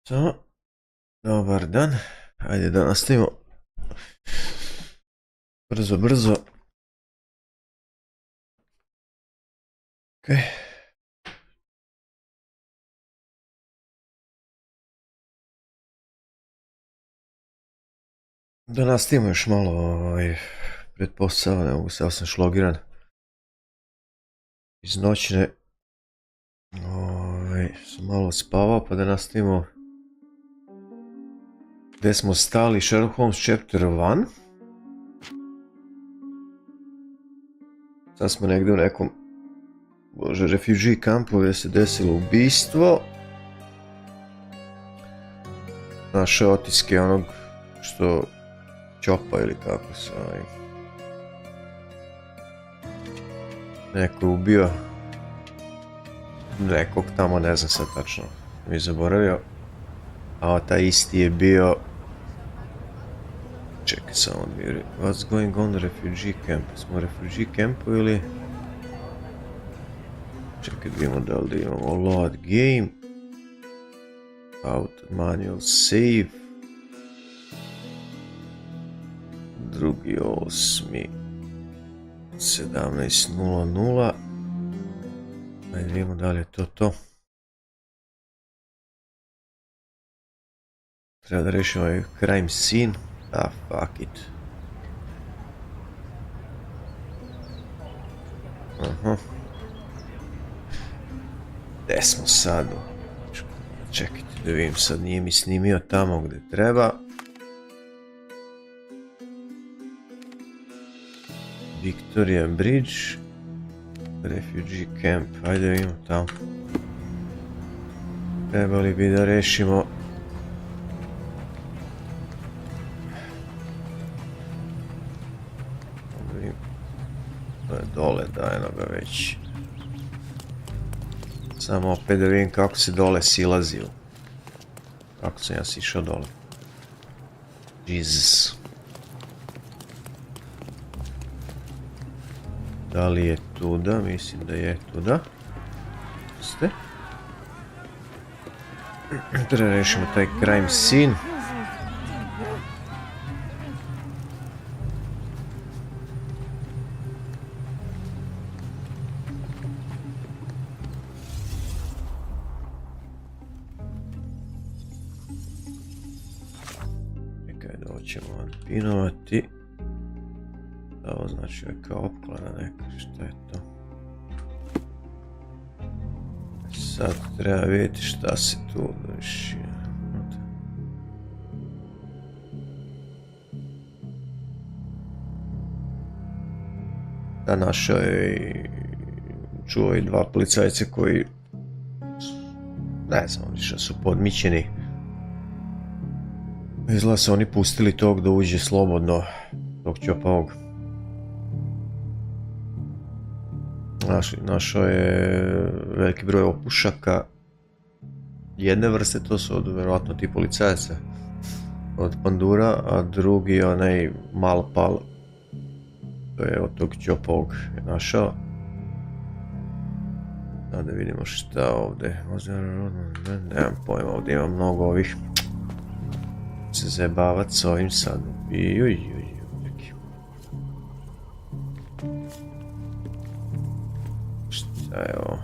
To, dobar dan. Ajde da nastavimo. Brzo, brzo. Ok. Da nastavimo još malo pred posao, ne mogu, sad sam šlogiran iz noćne. Sam malo spavao, pa da nastavimo gdje smo stali. Sherlock Holmes Chapter 1. Sad smo negdje u nekom refugee kampu gdje se desilo ubistvo. Naše otiske onog što čopa ili kako se neko ubio nekog tamo, ne znam sad tačno, mi zaboravio, a taj isti je bio, čekaj samo odmiri, what's going on refugee camp, smo u refugee campu ili, čekaj vidimo da li imamo load game, out manual save, 2.8. 17.00. Ajde vidimo da li je to. Treba da rešimo ovaj crime scene. Fuck it. Aha. Gde smo sad? Čekajte da vidim, sad nije mi snimio tamo gde treba. Victoria Bridge, refugee camp, ajde vidimo tamo. Trebali bi da rešimo to je dole, da eno ga već. Samo opet da vidim kako se dole silazio. Kako sam ja sišao dole. Jesus. Da li je tuda? Mislim da je tuda. Ste? Treba rešimo taj crime scene. Čekaj da ovo ćemo pinovati. Ovo znači je kao opklada neka, šta je to? Sad treba vidjeti šta se tu doši. Da, našao je i čuo i dva policajce koji, ne znam, više su podmićeni. Izgleda se oni pustili tog da uđe slobodno, tog čopavog. Našao je veliki broj opušaka jedne vrste, to su od vjerojatno ti policajaca od pandura, a drugi onaj malpal, to je od tog čopovog je našao. Da vidimo šta ovdje, nemam pojma, ovdje ima mnogo ovih, se zajebavat s ovim sad. Šta je ovo?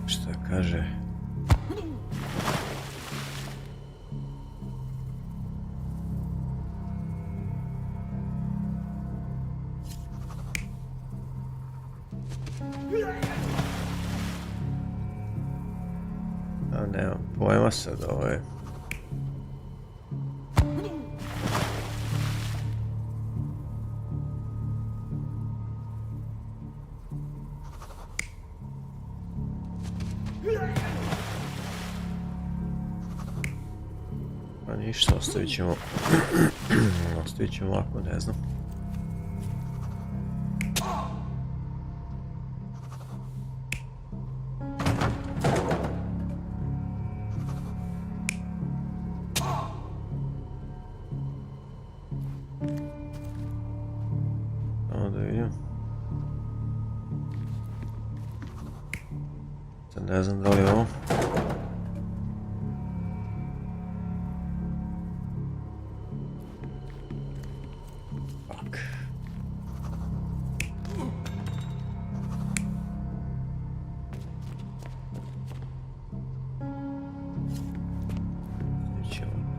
Šta kaže? Nemam pojma sad, ovo je... Pa ništa, ostavit ćemo ovako, ne znam. ne znam da li je ovo.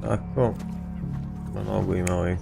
Tako, mnogo ima ovih.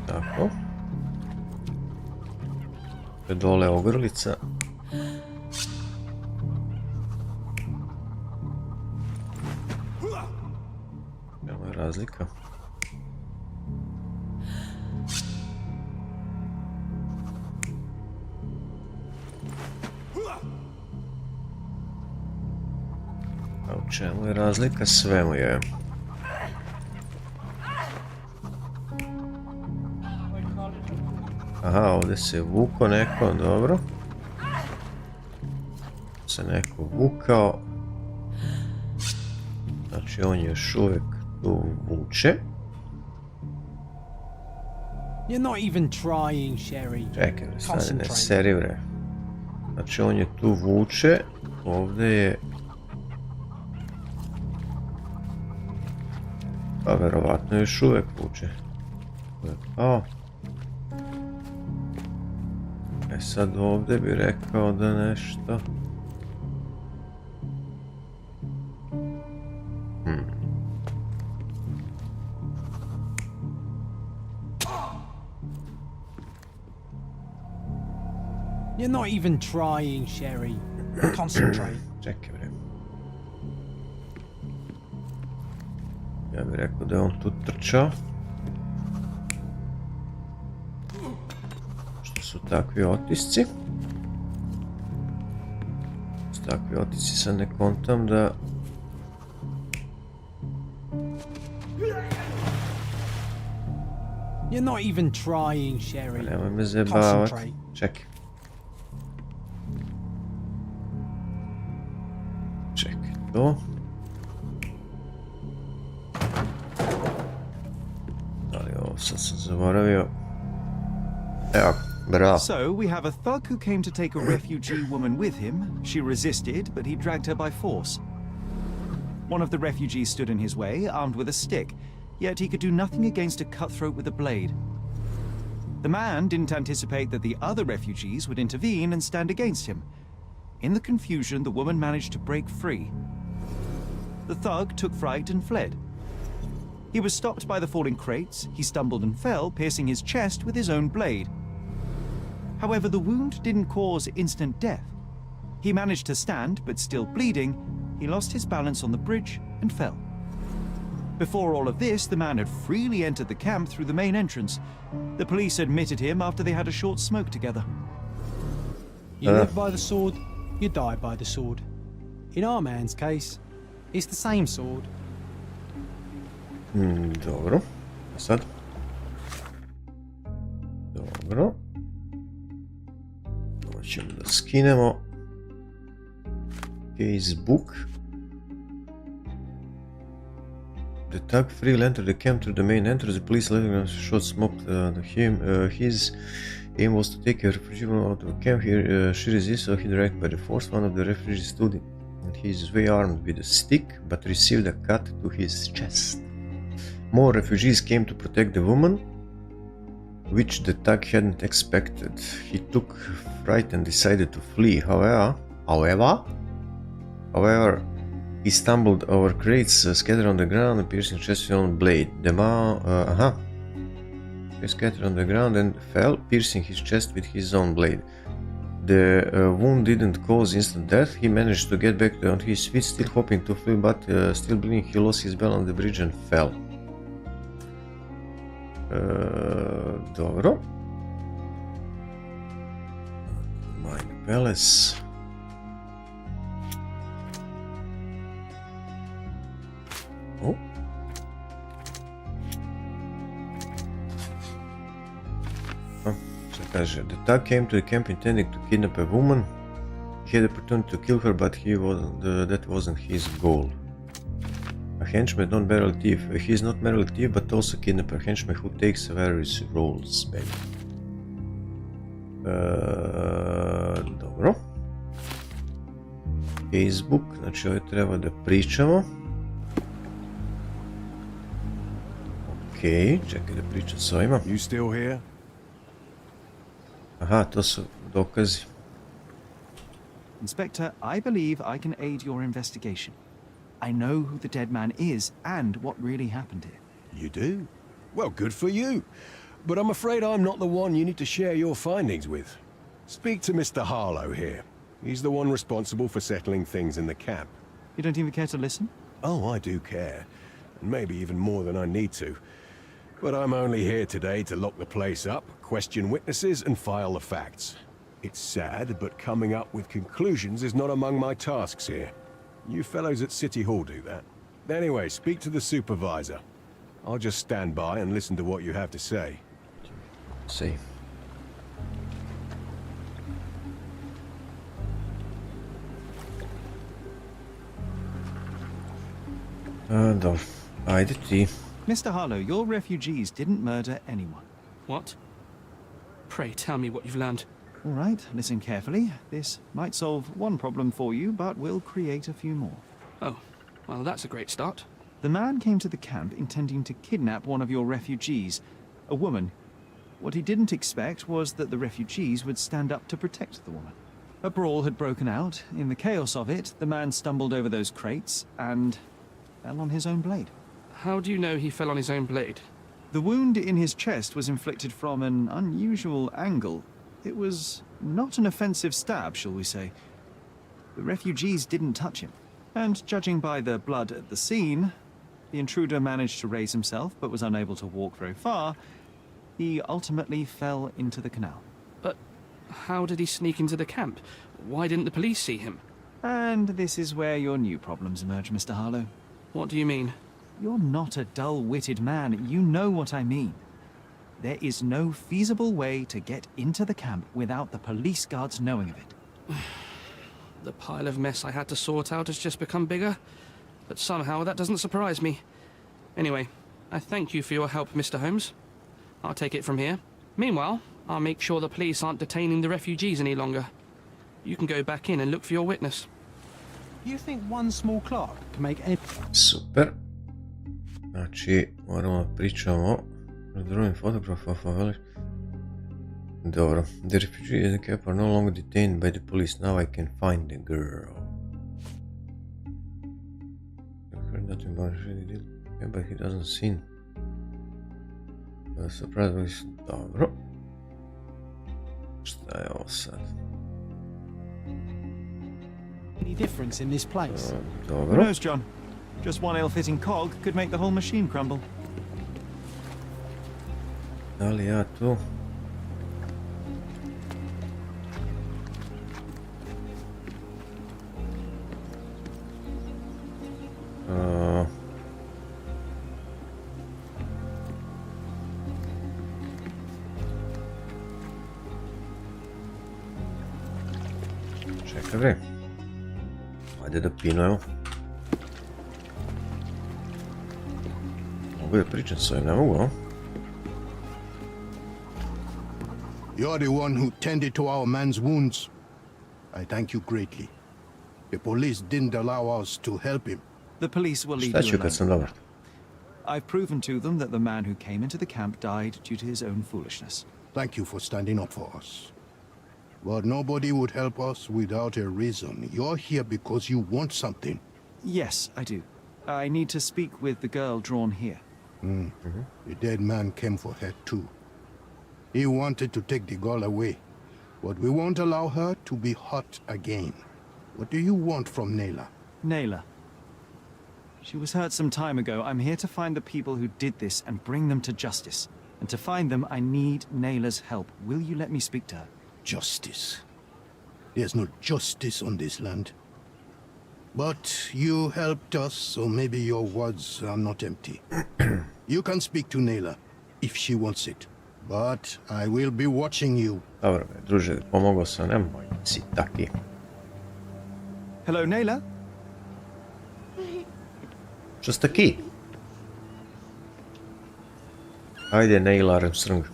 Tako. Dole je ogrlica. Evo je razlika. A u čemu je razlika? Sve mu je. Aha, ovdje se vuko neko, dobro. Se neko vukao. Znači on je još uvijek tu vuče. You're not even trying, Sherry. Čekaj, stani, ne seri bre. Znači on je tu vuče. Ovdje je... Pa verovatno još uvijek vuče. Pao. E sad ovdje bi rekao da nešto... You're not even trying, Sherry. Concentrate. Čekaj bre. Ja bih rekao da je on tu trčao. Što su takvi otisci. S takvi otisci sad ne kontam da... You're not even trying, Sherry. Nemoj me zajebavat. Čekaj. Čekaj to. Da li ovo sad sam zaboravio? Evo, bravo. So we have a thug who came to take a refugee woman with him. She resisted, but he dragged her by force. One of the refugees stood in his way, armed with a stick, yet he could do nothing against a cutthroat with a blade. The man didn't anticipate that the other refugees would intervene and stand against him. In the confusion, the woman managed to break free. The thug took fright and fled. He was stopped by the falling crates. He stumbled and fell, piercing his chest with his own blade. However, the wound didn't cause instant death. He managed to stand, but still bleeding, he lost his balance on the bridge and fell. Before all of this, the man had freely entered the camp through the main entrance. The police admitted him after they had a short smoke together. You live by the sword, you die by the sword. In our man's case, it's the same sword. Dobro. A sad? Dobro. Ovo ćemo da skinemo. Casebook. The thug freely entered the camp through the main entrance. The police letting him shot smoked him. His aim was to take a refugee out of the camp. She resisted, so he dragged by the force. One of the refugees stood in his way armed with a stick, but received a cut to his chest. More refugees came to protect the woman, which the thug hadn't expected. He took fright and decided to flee. However, he stumbled over crates scattered on the ground and piercing chest with his own blade. The man, he scattered on the ground and fell, piercing his chest with his own blade. The wound didn't cause instant death. He managed to get back on his feet, still hoping to flee, but still bleeding. He lost his balance on the bridge and fell. Dobro. Mine Palace. Oh. Šta kaže? The thug came to the camp intending to kidnap a woman. He had the opportunity to kill her, but that wasn't his goal. A henchman, not merely thief. He is not merely thief, but also kidnapper. A henchman who takes various roles, maybe. Dobro. Facebook, znači ovdje treba da pričamo. Okej, čekaj da pričam s ovima. You still here? Aha, to su dokazi. Inspector, I believe I can aid your investigation. I know who the dead man is and what really happened here. You do? Well, good for you. But I'm afraid I'm not the one you need to share your findings with. Speak to Mr. Harlow here. He's the one responsible for settling things in the camp. You don't even care to listen? Oh, I do care. And maybe even more than I need to. But I'm only here today to lock the place up, question witnesses, and file the facts. It's sad, but coming up with conclusions is not among my tasks here. You fellows at City Hall do that. Anyway, speak to the supervisor. I'll just stand by and listen to what you have to say. See. Dobro, ajde ti. Mr. Harlow, your refugees didn't murder anyone. What? Pray tell me what you've learned. All right, listen carefully. This might solve one problem for you, but will create a few more. Oh, well, that's a great start. The man came to the camp intending to kidnap one of your refugees, a woman. What he didn't expect was that the refugees would stand up to protect the woman. A brawl had broken out. In the chaos of it, the man stumbled over those crates and fell on his own blade. How do you know he fell on his own blade? The wound in his chest was inflicted from an unusual angle. It was not an offensive stab, shall we say. The refugees didn't touch him. And judging by the blood at the scene, the intruder managed to raise himself but was unable to walk very far. He ultimately fell into the canal. But how did he sneak into the camp? Why didn't the police see him? And this is where your new problems emerge, Mr. Harlow. What do you mean? You're not a dull-witted man. You know what I mean. There is no feasible way to get into the camp without the police guards knowing of it. The pile of mess I had to sort out has just become bigger, but somehow that doesn't surprise me. Anyway, I thank you for your help, Mr. Holmes. I'll take it from here. Meanwhile, I'll make sure the police aren't detaining the refugees any longer. You can go back in and look for your witness. You think one small clerk can make any... Super. Znači, moramo da pričamo o drugim fotografa. Dobro. The refugees in the camp are no longer detained by the police. Now I can find the girl. I've heard nothing about the deal. Yeah, but he doesn't seem surprised. Dobro. Šta je ovo sad? any difference in this place? Who Dobro. knows, John? Just one ill-fitting cog could make the whole machine crumble. Da li ja tu? Čekaj bre. Ajde da pinujemo. Mogu da pričam s ovim, ne mogu, a? You're the one who tended to our man's wounds. I thank you greatly. The police didn't allow us to help him. The police will leave Šta you ću kad sam alone. dobar? I've proven to them that the man who came into the camp died due to his own foolishness. Thank you for standing up for us. But nobody would help us without a reason. You're here because you want something. Yes, I do. I need to speak with the girl drawn here. The dead man came for her too. He wanted to take the girl away, but we won't allow her to be hurt again. What do you want from Nayla? Nayla. She was hurt some time ago. I'm here to find the people who did this and bring them to justice. And to find them, I need Nayla's help. Will you let me speak to her? Justice. There's no justice on this land. But you helped us, so maybe your words are not empty. You can speak to Nayla, if she wants it. But I will be watching you. Dobro, druže, pomogao sam, nemoj si taki. Hello, Nayla? Što si taki? Ajde, Nail Armstrong.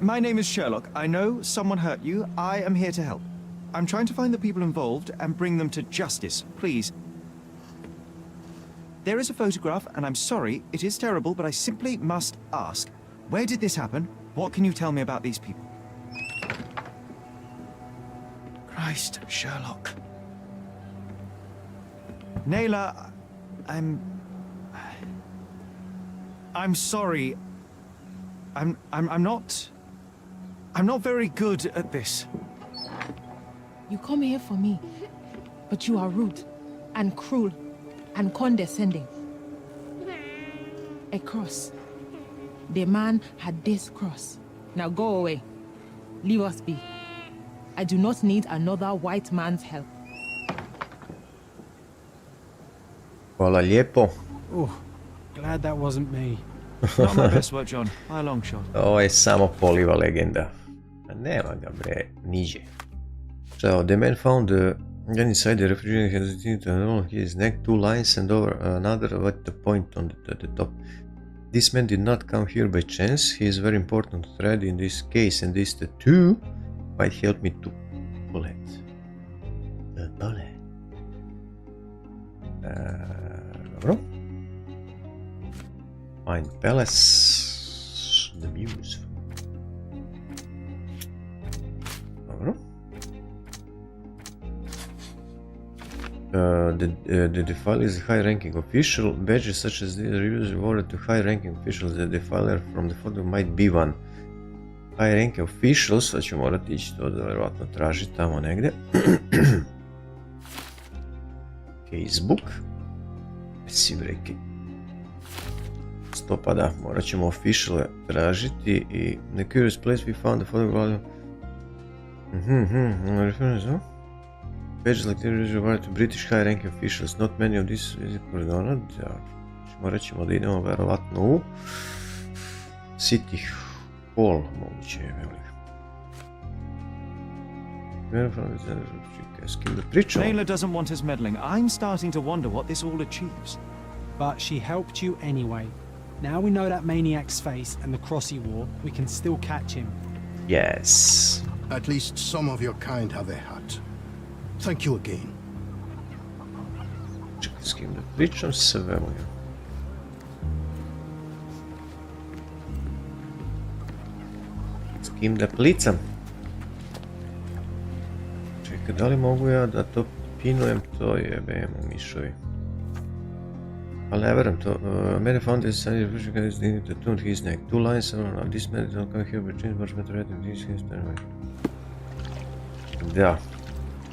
My name is Sherlock. I know someone hurt you. I am here to help. I'm trying to find the people involved and bring them to justice. Please. There is a photograph, and I'm sorry, it is terrible, but I simply must ask. Where did this happen? What can you tell me about these people? Christ, Sherlock. Nayla, I'm sorry. I'm not very good at this. You come here for me, but you are rude and cruel and condescending. A cross. The man had this cross. Now go away. Leave us be. I do not need another white man's help. Hvala lijepo. Glad that wasn't me. Not my best work, John. By a long shot. Ovo je samo poliva legenda. A nema ga bre, niže. So, the man found the gun inside the refrigerator, hesitated to unroll his neck, 2 lines and over another with the point on the top. This man did not come here by chance. He is a very important thread in this case, and this tattoo might help me to pull it. The bullet. Dobro. Find Palace. The Muse. Dobro. The defiler is a high-ranking official. Badges such as these are usually awarded to high-ranking officials. The defiler from the photo might be one. High-ranking officials, sad ću morati ići to da vjerovatno traži tamo negdje. Facebook. Si breki. Stopada, morat ćemo officiale tražiti i the curious place we found the photograph. Badges like these are awarded to British high-ranking officials. Not many of these is pardoned. Morat ćemo da idemo vjerovatno u City Hall, moguće je velik. Nayla doesn't want us meddling. I'm starting to wonder what this all achieves. But she helped you anyway. Now we know that maniac's face and the cross he wore, we can still catch him. Yes. At least some of your kind have a hat. Thank you again. Čekaj, s kim da pričam se vemujem. S kim da plicam? Čekaj, da li mogu ja da to pinujem? To jebem u mišovi. Ali ne verujem to. Many found this sunny reflection guy is needed to tune his neck. 2 lines around. This man don't come here but change much better rating. This is anyway. Da.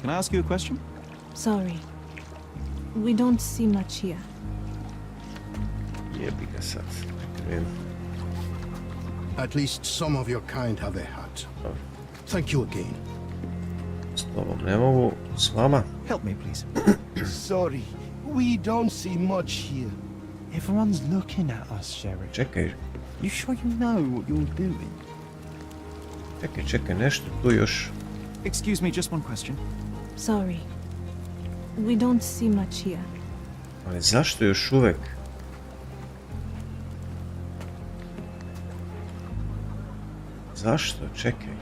Can I ask you a question? Sorry. We don't see much here. Jebi ga sad. Čekaj, At least some of your kind have a hat. Thank you again. s tobom ne mogu. S vama? Help me, please. Sorry, we don't see much here. Everyone's looking at us, Sheriff. Čekaj, You sure you know what you're doing? čekaj, nešto tu još. Excuse me, just one question. Sorry. We don't see much here. Ali zašto još uvek? Zašto? Čekaj.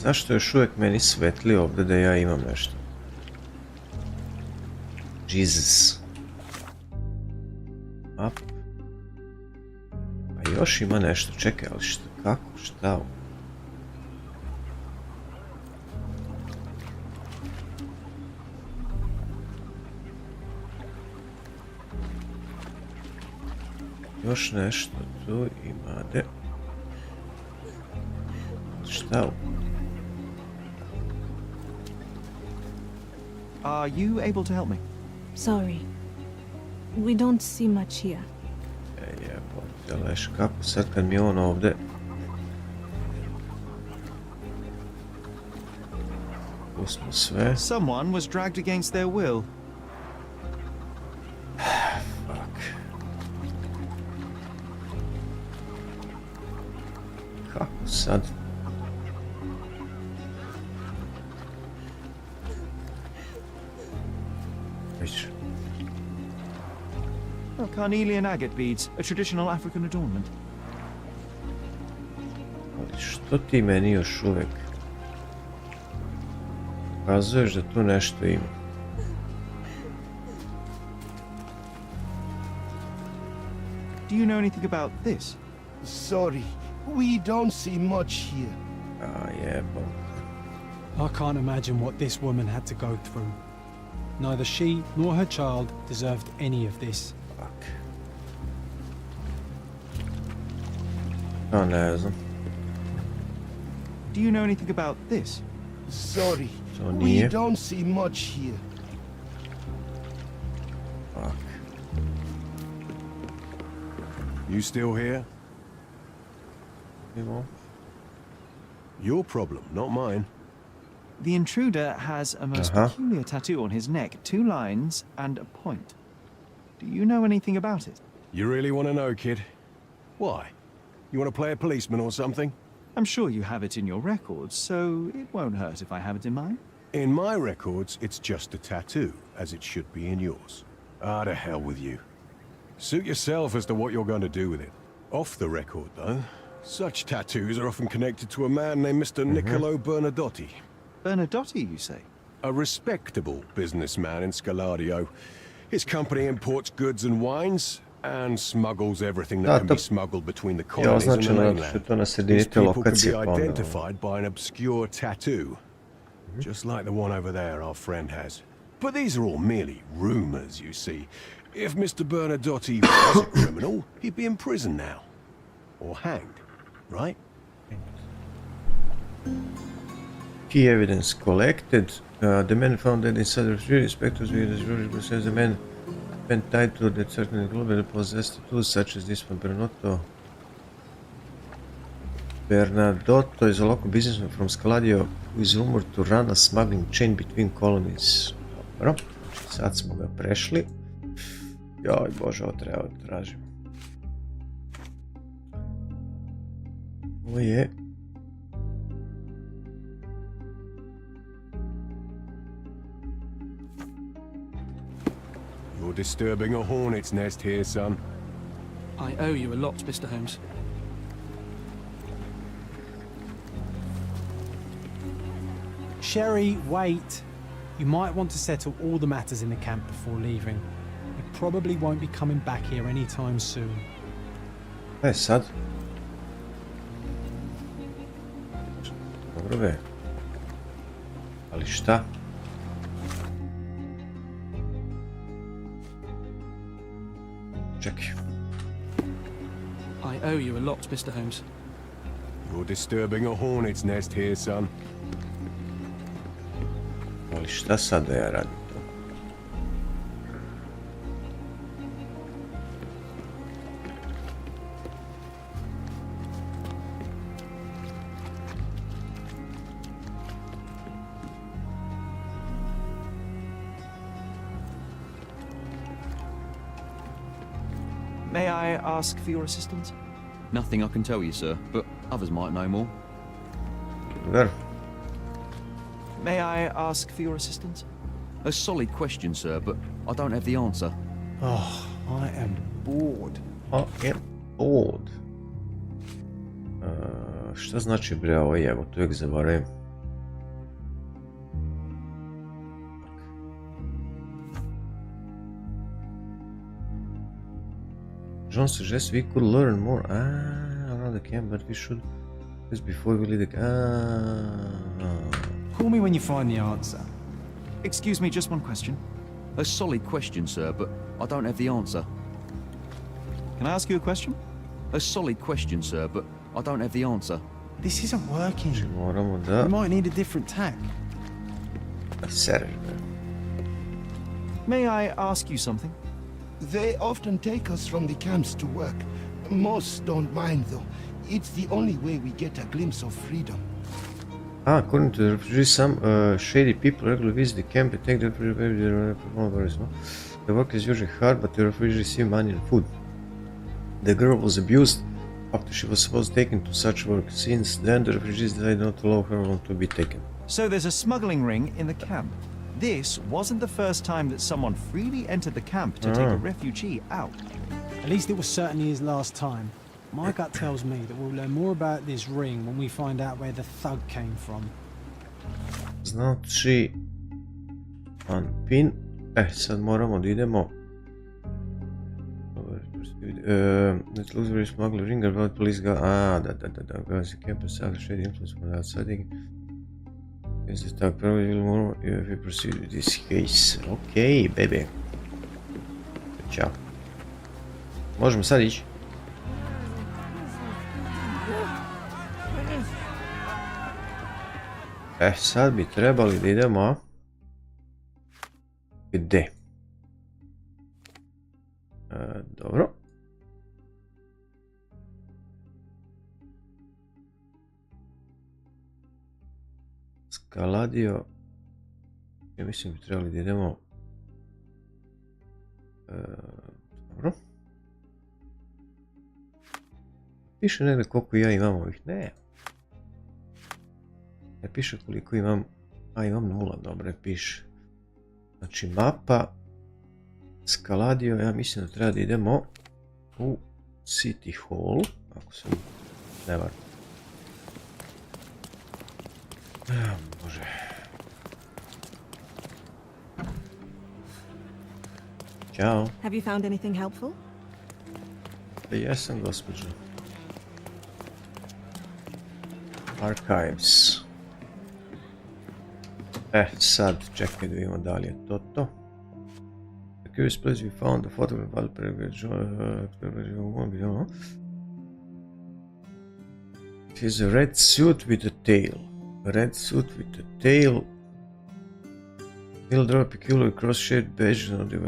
Zašto još uvijek meni svetli ovdje da ja imam nešto? Jesus. Up. Pa još ima nešto, čekaj, ali šta, kako, šta? Još nešto tu imade. Šta? Are you able to help me? Sorry. We don't see much here. Jebote, leš, kako sad kad mi on ovdje... Tu smo sve. Someone was dragged against their will. Fuck. Kako sad? Već. Carnelian agate beads, a traditional African adornment. Ali što ti meni još uvijek ukazuješ da tu nešto ima? Do you know anything about this? Sorry, we don't see much here. Jebote. I can't imagine what this woman had to go through. Neither she nor her child deserved any of this. Fuck. Ja ne znam. Do you know anything about this? Sorry, To we nije. don't see much here. Fuck. You still here? Idemo. Your problem, not mine. The intruder has a most peculiar tattoo on his neck, 2 lines and a point. Do you know anything about it? You really want to know, kid? Why? You want to play a policeman or something? I'm sure you have it in your records, so it won't hurt if I have it in mine. In my records, it's just a tattoo, as it should be in yours. Ah, to hell with you. Suit yourself as to what you're going to do with it. Off the record, though, such tattoos are often connected to a man named Mr. Niccolo Bernadotti. Bernadotti, you say? A respectable businessman in Scalario. His company imports goods and wines, and smuggles everything that can be smuggled between the colonies and the mainland. These people can be identified by an obscure tattoo, just like the one over there our friend has. But these are all merely rumors, you see. If Mr. Bernadotti was a criminal, he'd be in prison now. Or hanged, right? Key evidence collected. The man found that inside the three inspectors with the jury says the man went tied to the certain global possessed tools such as this one. Bernardotto is a local businessman from Scaladio who is rumored to run a smuggling chain between colonies. Dobro, sad smo ga prešli. Joj bože, ovo treba tražim. Ovo je... You're disturbing a hornet's nest here, son. I owe you a lot, Mr. Holmes. Sherry, wait. You might want to settle all the matters in the camp before leaving. You probably won't be coming back here anytime soon. Sad. Dobro be. Ali šta? Čekaj. I owe you a lot, Mr. Holmes. You're disturbing a hornet's nest here, son. Ali šta sad da ja radim to? May I ask for your assistance? Nothing I can tell you, sir, but others might know more. Dobro. May I ask for your assistance? A solid question, sir, but I don't have the answer. Oh, I am bored. I am bored. Šta znači bre ovo jevo, tu uvijek zaboravim. John suggests we could learn more around the camp, but we should this before we leave the Call me when you find the answer. Excuse me, just one question. A solid question, sir, but I don't have the answer. Can I ask you a question? A solid question, sir, but I don't have the answer. This isn't working. Moramo da... We might need a different tack. Sereš, bre. May I ask you something? They often take us from the camps to work. Most don't mind, though. It's the only way we get a glimpse of freedom. According to the refugees, some shady people regularly visit the camp and take the refugees. The work is usually hard, but the refugees receive money and food. The girl was abused after she was supposed taken to such work. Since then, the refugees decided not to allow her to be taken. So there's a smuggling ring in the camp. This wasn't the first time that someone freely entered the camp to take a refugee out. At least it was certainly his last time. My gut tells me that we'll learn more about this ring when we find out where the thug came from. Znači, unpin. Sad moramo da idemo. Let's look for smuggler ring about police guy. Da. Guys, the camp is shady influence from outside. Is this tag probably more if we proceed with this case? Okay, baby. Ćao. Možemo sad ići. Sad bi trebali da idemo... Gde? Dobro. Skaladio. Ja mislim bi trebali da idemo... Dobro. Piše negdje koliko ja imam ovih. Ne piše koliko imam. Imam 0, dobro piše. Znači mapa. Skaladio, ja mislim da treba da idemo u City Hall. Ako sam ne varam. Može. Ćao. Have you found anything helpful? Jesam, gospođo. Archives. Sad čekaj da vidimo da li je to. The curious place we found the photograph of it is a red suit with a tail. Red suit with a tail. He'll draw a peculiar cross-shaped badge on the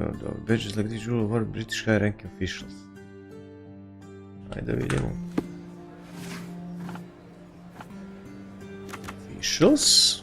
badges like these usually wore British high-ranking officials. Ajde vidimo. Officials.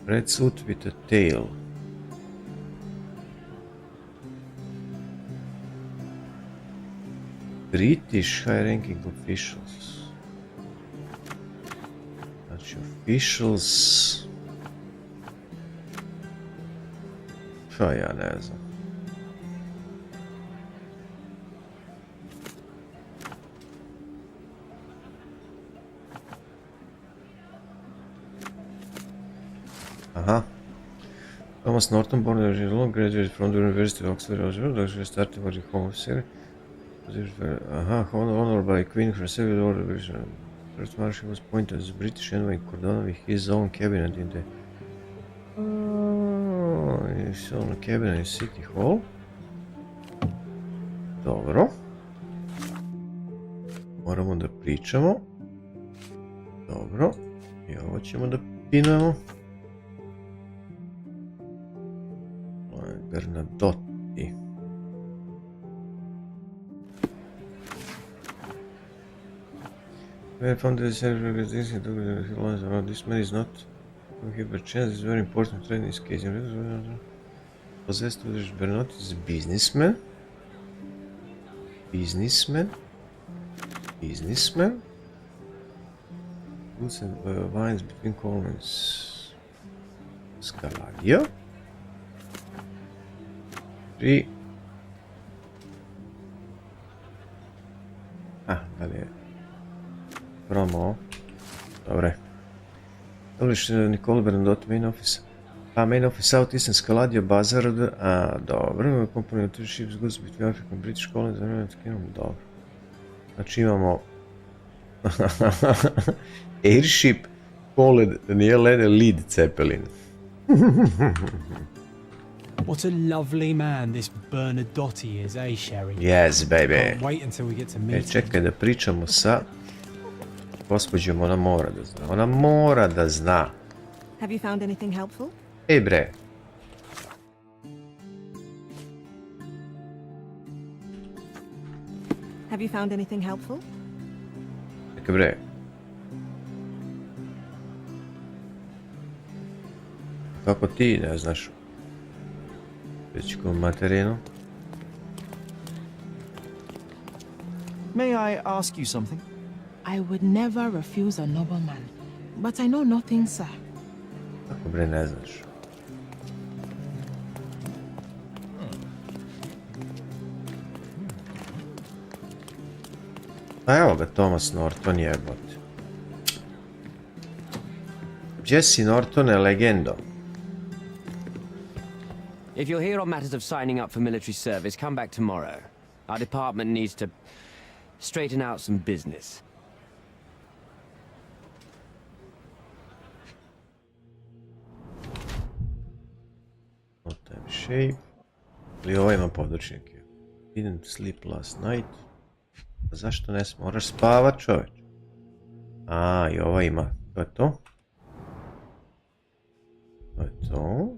Red suit with a tail. British high-ranking officials. Znači officials... Pa ja ne znam. Aha. Thomas Norton, born in Sherlock, graduated from the University of Oxford, Oxford, started working home officer. Honored by Queen for several orders. First Marshal was appointed as British envoy in Cordon with his own cabinet in the his own cabinet in City Hall. Dobro. Moramo da pričamo. Dobro. I ovo ćemo da pinujemo. Bernadotti. We found the this man is not a chance. It's very important in this case. Possessed with Bernadotti is a businessman. Goods and wines between Holmes. Scaladio. 3. Da li je promo? Dobre. Publish Nicole Bernadotte main office. Main office Southeast Scaladio Buzzard. Dobro. Company of two ships goods between African British colonies and United Kingdom. Dobro. Znači imamo airship called nije lead Zeppelin. What a lovely man this Bernadotte is, eh, Sherry? Yes, baby. Can't wait until we get to meet him. Čekaj da pričamo sa gospođom, ona mora da zna. Ona mora da zna. Have you found anything helpful? Ej bre. Have you found anything helpful? Čekaj bre. Kako ti ne znaš? Večkom materinu. May I ask you something? I would never refuse a nobleman. But I know nothing, sir. Kako bre ne znaš? Pa evo ga Thomas Norton jebote. Jesse Norton je legendo. If you're here on matters of signing up for military service, come back tomorrow. Our department needs to straighten out some business. No time shape. Ili ovo ima područnike. Didn't sleep last night. A zašto ne moraš spavat, čovječ? A, i ova ima. To je to. To je to.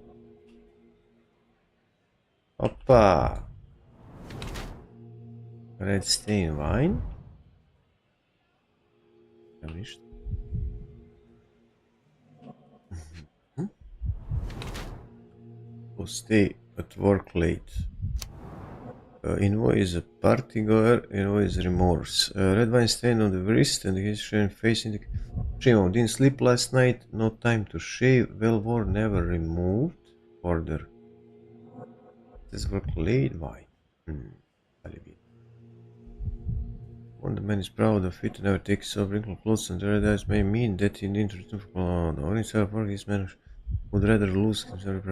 Opa! Red stain wine. Ja ništa. Will stay at work late. Invoice a party goer, invoice remorse. Red wine stain on the wrist and his shaven face indicate. Shame, didn't sleep last night, no time to shave, well worn, never removed. Order. This work late, why? When the man is proud of it and never takes off wrinkled clothes and red eyes may mean that he didn't return from the only side of work his man would rather lose himself.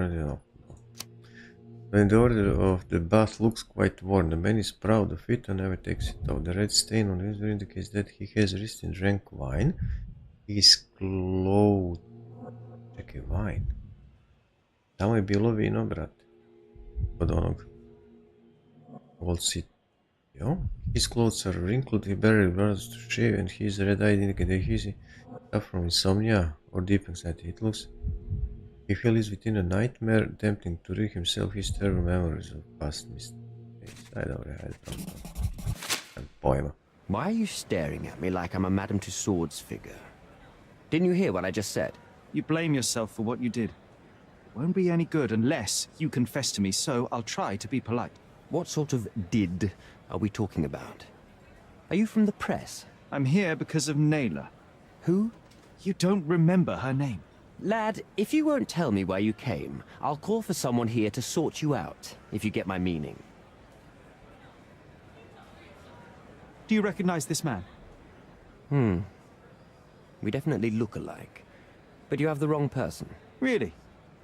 When the order of the bath looks quite worn, the man is proud of it and never takes it off. The red stain on his indicates that he has recently drank wine. His clothes... Čekaj, wine. Tamo je bilo vino, brate. Od onog. Old City. Jo? His clothes are wrinkled, he barely bothers to shave, and his red eye indicates that he suffers from insomnia or deep anxiety. It looks... If he lives within a nightmare, attempting to rid himself his terrible memories of past mistakes. Ajde, pojma. Why are you staring at me like I'm a Madame Tussauds figure? Didn't you hear what I just said? You blame yourself for what you did. It won't be any good unless you confess to me, so I'll try to be polite. What sort of did are we talking about? Are you from the press? I'm here because of Naylor. Who? You don't remember her name. Lad, if you won't tell me where you came, I'll call for someone here to sort you out, if you get my meaning. Do you recognize this man? We definitely look alike. But you have the wrong person. Really?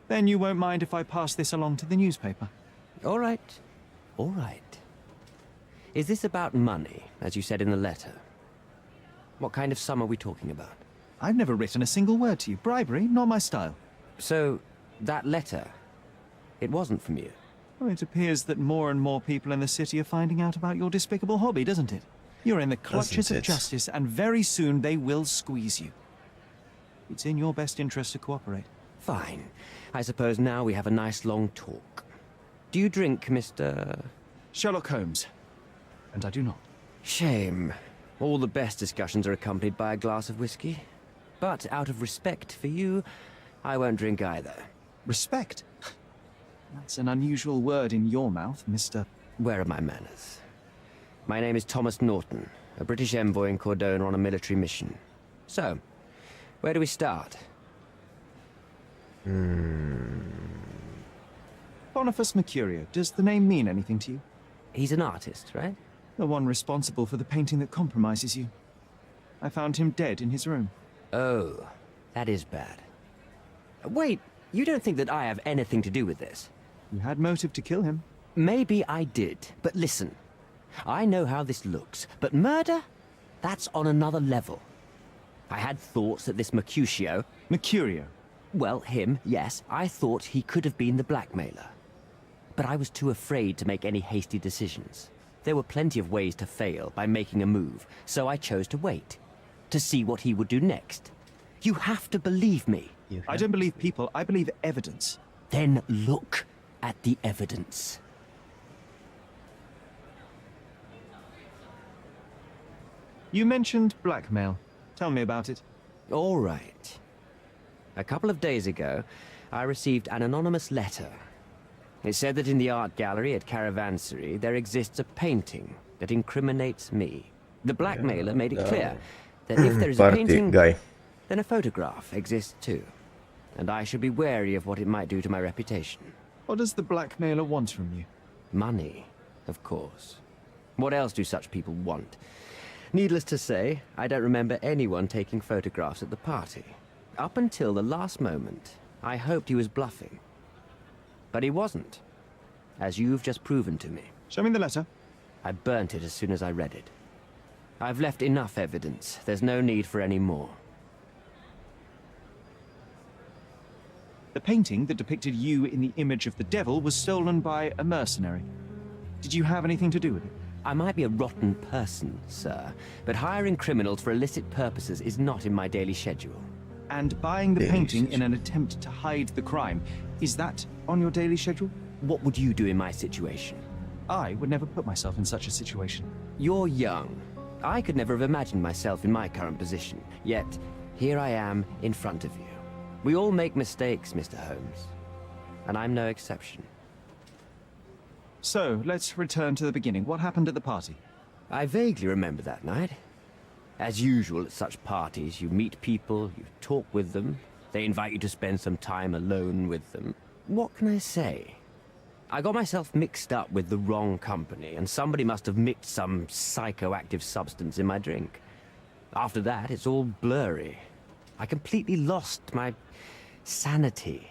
Then you won't mind if I pass this along to the newspaper? All right. All right. Is this about money, as you said in the letter? What kind of sum are we talking about? I've never written a single word to you. Bribery, not my style. So, that letter, it wasn't from you? Well, it appears that more and more people in the city are finding out about your despicable hobby, doesn't it? You're in the clutches of justice, and very soon they will squeeze you. It's in your best interest to cooperate. Fine. I suppose now we have a nice long talk. Do you drink, Mr... Sherlock Holmes. And I do not. Shame. All the best discussions are accompanied by a glass of whiskey. But out of respect for you, I won't drink either. Respect? That's an unusual word in your mouth, Mr... Where are my manners? My name is Thomas Norton, a British envoy in Cordona on a military mission. So, where do we start? Boniface Mercurio. Does the name mean anything to you? He's an artist, right? The one responsible for the painting that compromises you. I found him dead in his room. Oh, that is bad. Wait, You don't think that I have anything to do with this? You had motive to kill him. Maybe I did, but listen. I know how this looks, but murder? That's on another level. I had thoughts that this Mercutio... Mercurio? Well, him, yes. I thought he could have been the blackmailer. But I was too afraid to make any hasty decisions. There were plenty of ways to fail by making a move, so I chose to wait. To see what he would do next. You have to believe me. I don't believe people, I believe evidence. Then look at the evidence. You mentioned blackmail. Tell me about it. All right. A couple of days ago, I received an anonymous letter. It said that in the art gallery at Caravansary there exists a painting that incriminates me. The blackmailer made it clear that if there is a painting, then a photograph exists too. And I should be wary of what it might do to my reputation. What does the blackmailer want from you? Money, of course. What else do such people want? Needless to say, I don't remember anyone taking photographs at the party. Up until the last moment, I hoped he was bluffing. But he wasn't, as you've just proven to me. Show me the letter. I burnt it as soon as I read it. I've left enough evidence. There's no need for any more. The painting that depicted you in the image of the devil was stolen by a mercenary. Did you have anything to do with it? I might be a rotten person, sir, but hiring criminals for illicit purposes is not in my daily schedule. And buying the painting in an attempt to hide the crime, is that on your daily schedule? What would you do in my situation? I would never put myself in such a situation. You're young. I could never have imagined myself in my current position. Yet, here I am in front of you. We all make mistakes, Mr. Holmes. And I'm no exception. So, let's return to the beginning. What happened at the party? I vaguely remember that night. As usual at such parties, you meet people, you talk with them, they invite you to spend some time alone with them. What can I say? I got myself mixed up with the wrong company, and somebody must have mixed some psychoactive substance in my drink. After that, it's all blurry. I completely lost my sanity.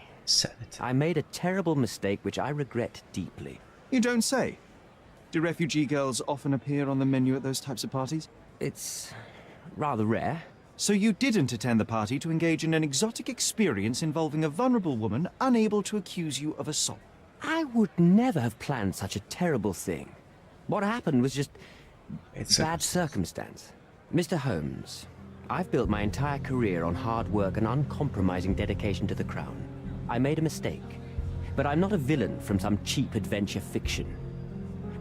I made a terrible mistake which I regret deeply. You don't say. Do refugee girls often appear on the menu at those types of parties? It's rather rare. So you didn't attend the party to engage in an exotic experience involving a vulnerable woman unable to accuse you of assault? I would never have planned such a terrible thing. What happened was just bad circumstance. Mr. Holmes, I've built my entire career on hard work and uncompromising dedication to the Crown. I made a mistake, but I'm not a villain from some cheap adventure fiction.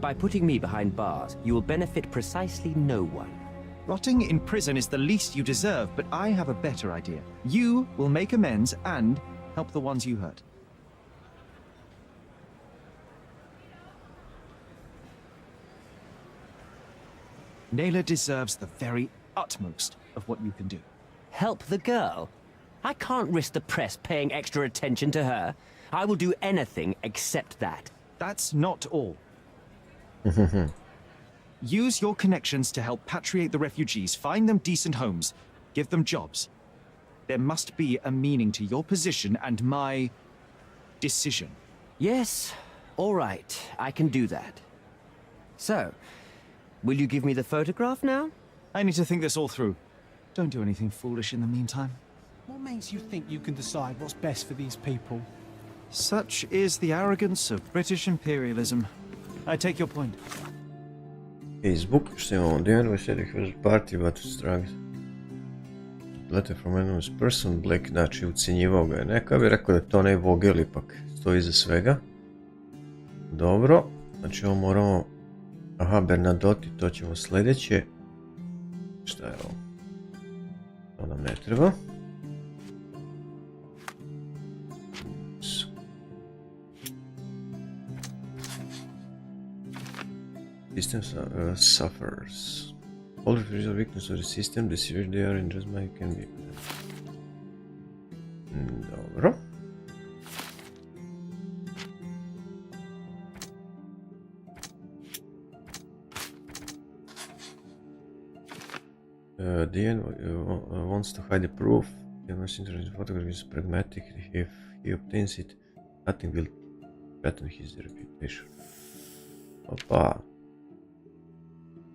By putting me behind bars, you will benefit precisely no one. Rotting in prison is the least you deserve, but I have a better idea. You will make amends and help the ones you hurt. Nayla deserves the very utmost of what you can do. Help the girl? I can't risk the press paying extra attention to her. I will do anything except that. That's not all. Use your connections to help patriate the refugees, find them decent homes, give them jobs. There must be a meaning to your position and my decision. Yes, all right, I can do that. So, will you give me the photograph now? I need to think this all through. Don't do anything foolish in the meantime. What makes you think you can decide what's best for these people? Such is the arrogance of British imperialism. I take your point. Facebook, što imamo? The anniversary was party about to struggle. Letter from anonymous person, Black, znači ucjenjivao ga je. Neka bi rekao da to ne Vogel ipak stoji iza svega. Dobro, znači ovo moramo... Aha, Bernadotti, to ćemo sljedeće. Šta je ovo? To nam ne treba. System suffers. All refugee weakness of the system, the severe they are in just my can be. Dobro. DN wants to hide the proof. He must introduce photograph is pragmatic. If he obtains it, nothing will threaten his reputation. Opa.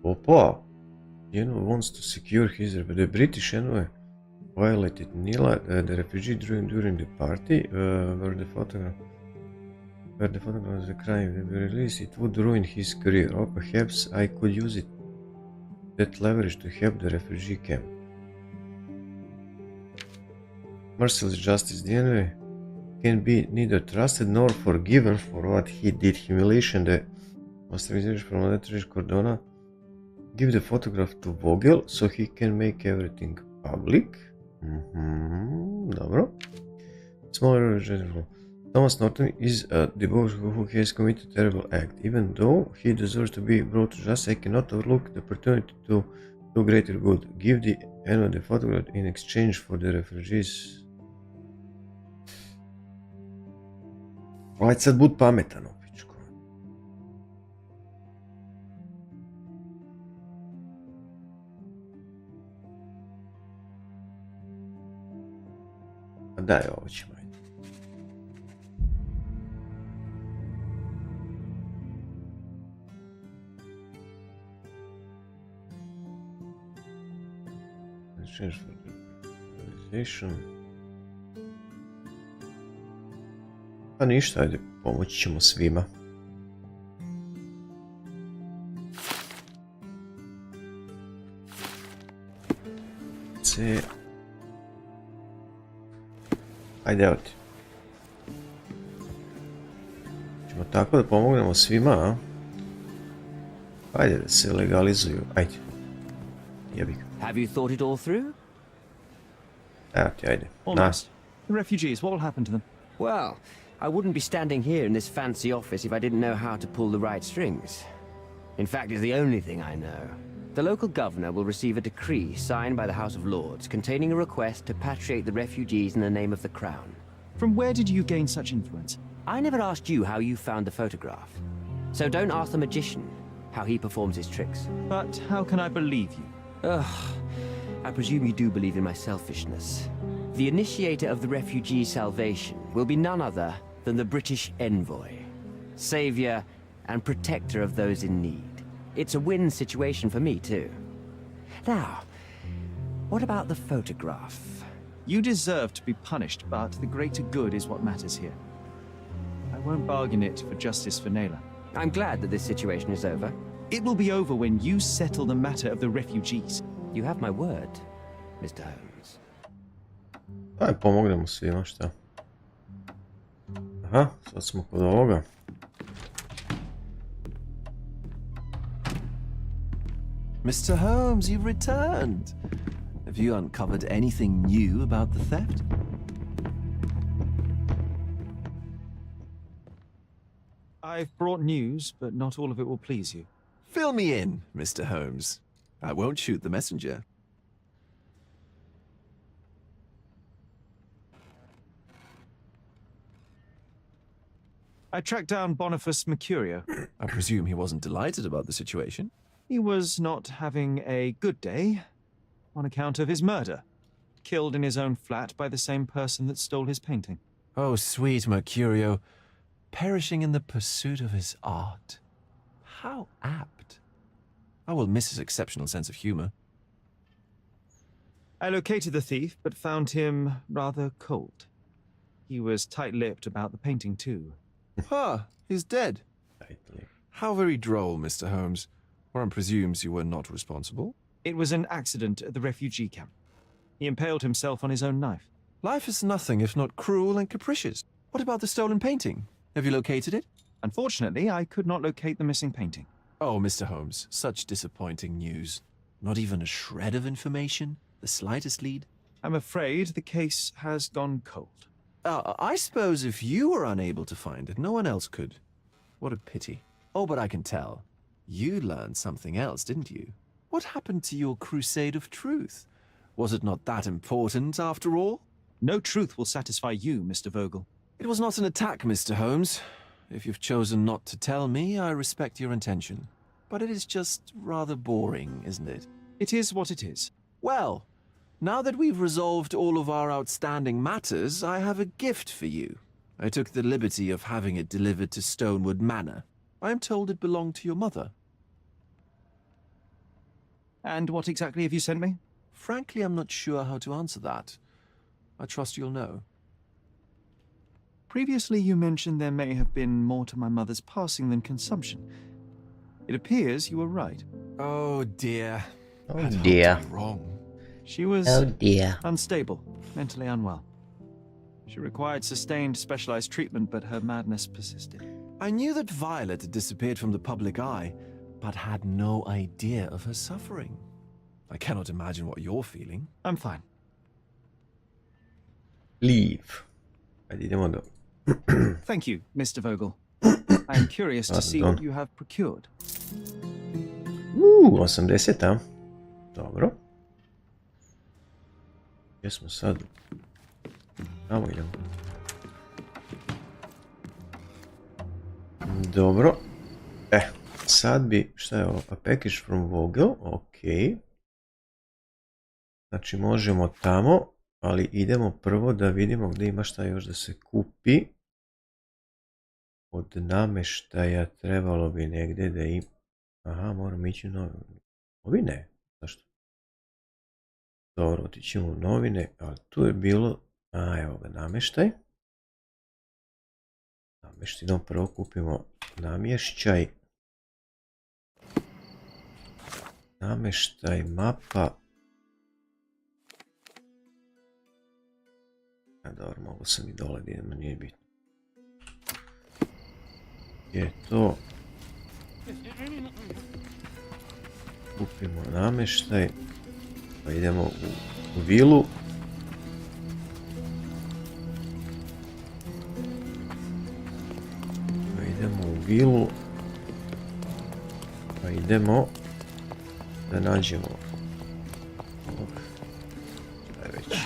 Opa. General wants to secure his reputation. The British envoy violated Nila, the refugee during the party, where the photograph of the crime will be released. It would ruin his career, or perhaps I could use it, that leverage, to help the refugee camp. Merciless justice. The enemy can be neither trusted nor forgiven for what he did. Humiliation, the masterization from Letters Cordona. Give the photograph to Vogel so he can make everything public. Dobro. Smaller general. Thomas Norton is a debauched who has committed a terrible act. Even though he deserves to be brought to justice, I cannot overlook the opportunity to do greater good. Give the enemy the photograph in exchange for the refugees. Ajde sad bud pametan, opičko. A daj, ovo ćemo. Exchange for the realization. Pa ništa, ajde, pomoći ćemo svima. C. Ajde, evo ti. Ćemo tako da pomognemo svima, a? Ajde da se legalizuju, ajde. Jebi ga. Have you thought it all through? Evo ti, ajde. Almost. The refugees, what will happen to them? Well, I wouldn't be standing here in this fancy office if I didn't know how to pull the right strings. In fact, it's the only thing I know. The local governor will receive a decree signed by the House of Lords containing a request to patriate the refugees in the name of the Crown. From where did you gain such influence? I never asked you how you found the photograph. So don't ask the magician how he performs his tricks. But how can I believe you? Ugh, I presume you do believe in my selfishness. The initiator of the refugee salvation will be none other than the British envoy, savior and protector of those in need. It's a win situation for me, too. Now, what about the photograph? You deserve to be punished, but the greater good is what matters here. I won't bargain it for justice for Naylor. I'm glad that this situation is over. It will be over when you settle the matter of the refugees. You have my word, Mr. Holmes. Aj, pomognemo svima, šta? Aha, sad smo kod ovoga. Mr. Holmes, you've returned. Have you uncovered anything new about the theft? I've brought news, but not all of it will please you. Fill me in, Mr. Holmes. I won't shoot the messenger. I tracked down Boniface Mercurio. I presume he wasn't delighted about the situation. He was not having a good day on account of his murder. Killed in his own flat by the same person that stole his painting. Oh, sweet Mercurio. Perishing in the pursuit of his art. How apt. I will miss his exceptional sense of humor. I located the thief, but found him rather cold. He was tight-lipped about the painting, too. He's dead. How very droll, Mr. Holmes. One presumes you were not responsible. It was an accident at the refugee camp. He impaled himself on his own knife. Life is nothing if not cruel and capricious. What about the stolen painting? Have you located it? Unfortunately, I could not locate the missing painting. Oh, Mr. Holmes, such disappointing news. Not even a shred of information? The slightest lead? I'm afraid the case has gone cold. I suppose if you were unable to find it, no one else could. What a pity. Oh, but I can tell. You learned something else, didn't you? What happened to your crusade of truth? Was it not that important, after all? No truth will satisfy you, Mr. Vogel. It was not an attack, Mr. Holmes. If you've chosen not to tell me, I respect your intention. But it is just rather boring, isn't it? It is what it is. Well, Now that we've resolved all of our outstanding matters, I have a gift for you. I took the liberty of having it delivered to Stonewood Manor. I am told it belonged to your mother. And what exactly have you sent me? Frankly, I'm not sure how to answer that. I trust you'll know. Previously, you mentioned there may have been more to my mother's passing than consumption. It appears you were right. Oh dear. Oh I'd hoped dear. to be wrong. She was Oh dear. unstable, mentally unwell. She required sustained specialized treatment, but her madness persisted. I knew that Violet had disappeared from the public eye, but had no idea of her suffering. I cannot imagine what you're feeling. I'm fine. Leave. Ajde, idemo do... Thank you, Mr. Vogel. I am curious to see what you have procured. 80, a? Dobro. Gdje smo sad? Tamo idemo. Dobro. Sad bi... Šta je ovo? A package from Vogel. Ok. Znači možemo tamo, ali idemo prvo da vidimo gdje ima šta još da se kupi. Od namještaja trebalo bi negdje da im... Aha, moram ići u novine. Zašto? Dobro, otićemo u novine, ali tu je bilo... A, evo ga, namještaj. Namještinom prvo kupimo namješćaj. Namještaj, mapa. A dobro, mogu sam i dole da idemo, nije bitno. Je to. Kupimo namještaj. Pa idemo u vilu. Pa idemo da nađemo ovog. Šta je već?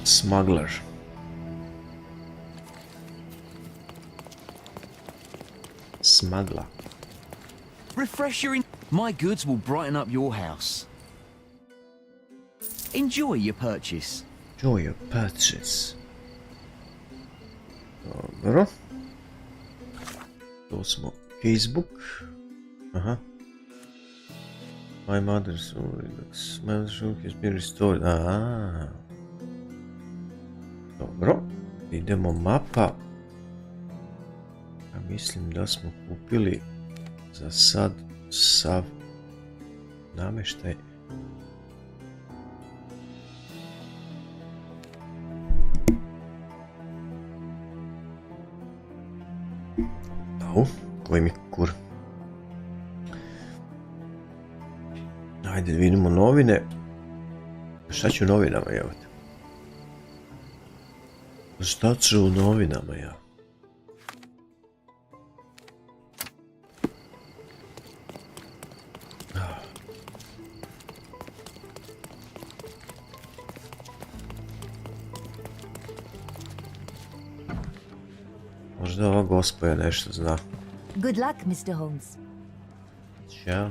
Smuggler. Smuggler. Refresh your my goods will brighten up your house. Enjoy your purchase. Enjoy your purchase. Dobro. To smo Facebook. Aha. My mother's book has been restored. Aha. Dobro. Idemo mapa. Ja mislim da smo kupili za sad sav namještaj. Au, koji mi kur. Ajde vidimo novine. Šta će u novinama javati? Šta će u novinama javati? Možda ova gospoja nešto zna. Good luck, Mr. Holmes. Ciao.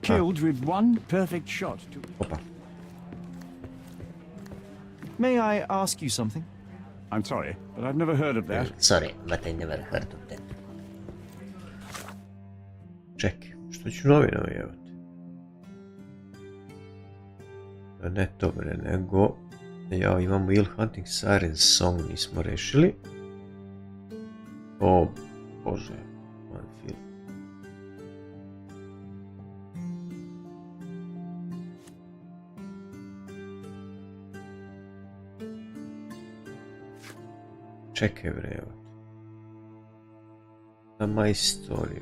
Killed with one perfect shot. Opa. May I ask you something? I'm sorry, but I've never heard of that. Sorry, but I never heard of that. Čekaj, što ću novinama javati? Ne to bre, nego... Ja, imamo Will Hunting Siren Song, nismo rešili. O, Bože, one film. Čekaj bre, evo. Na my story.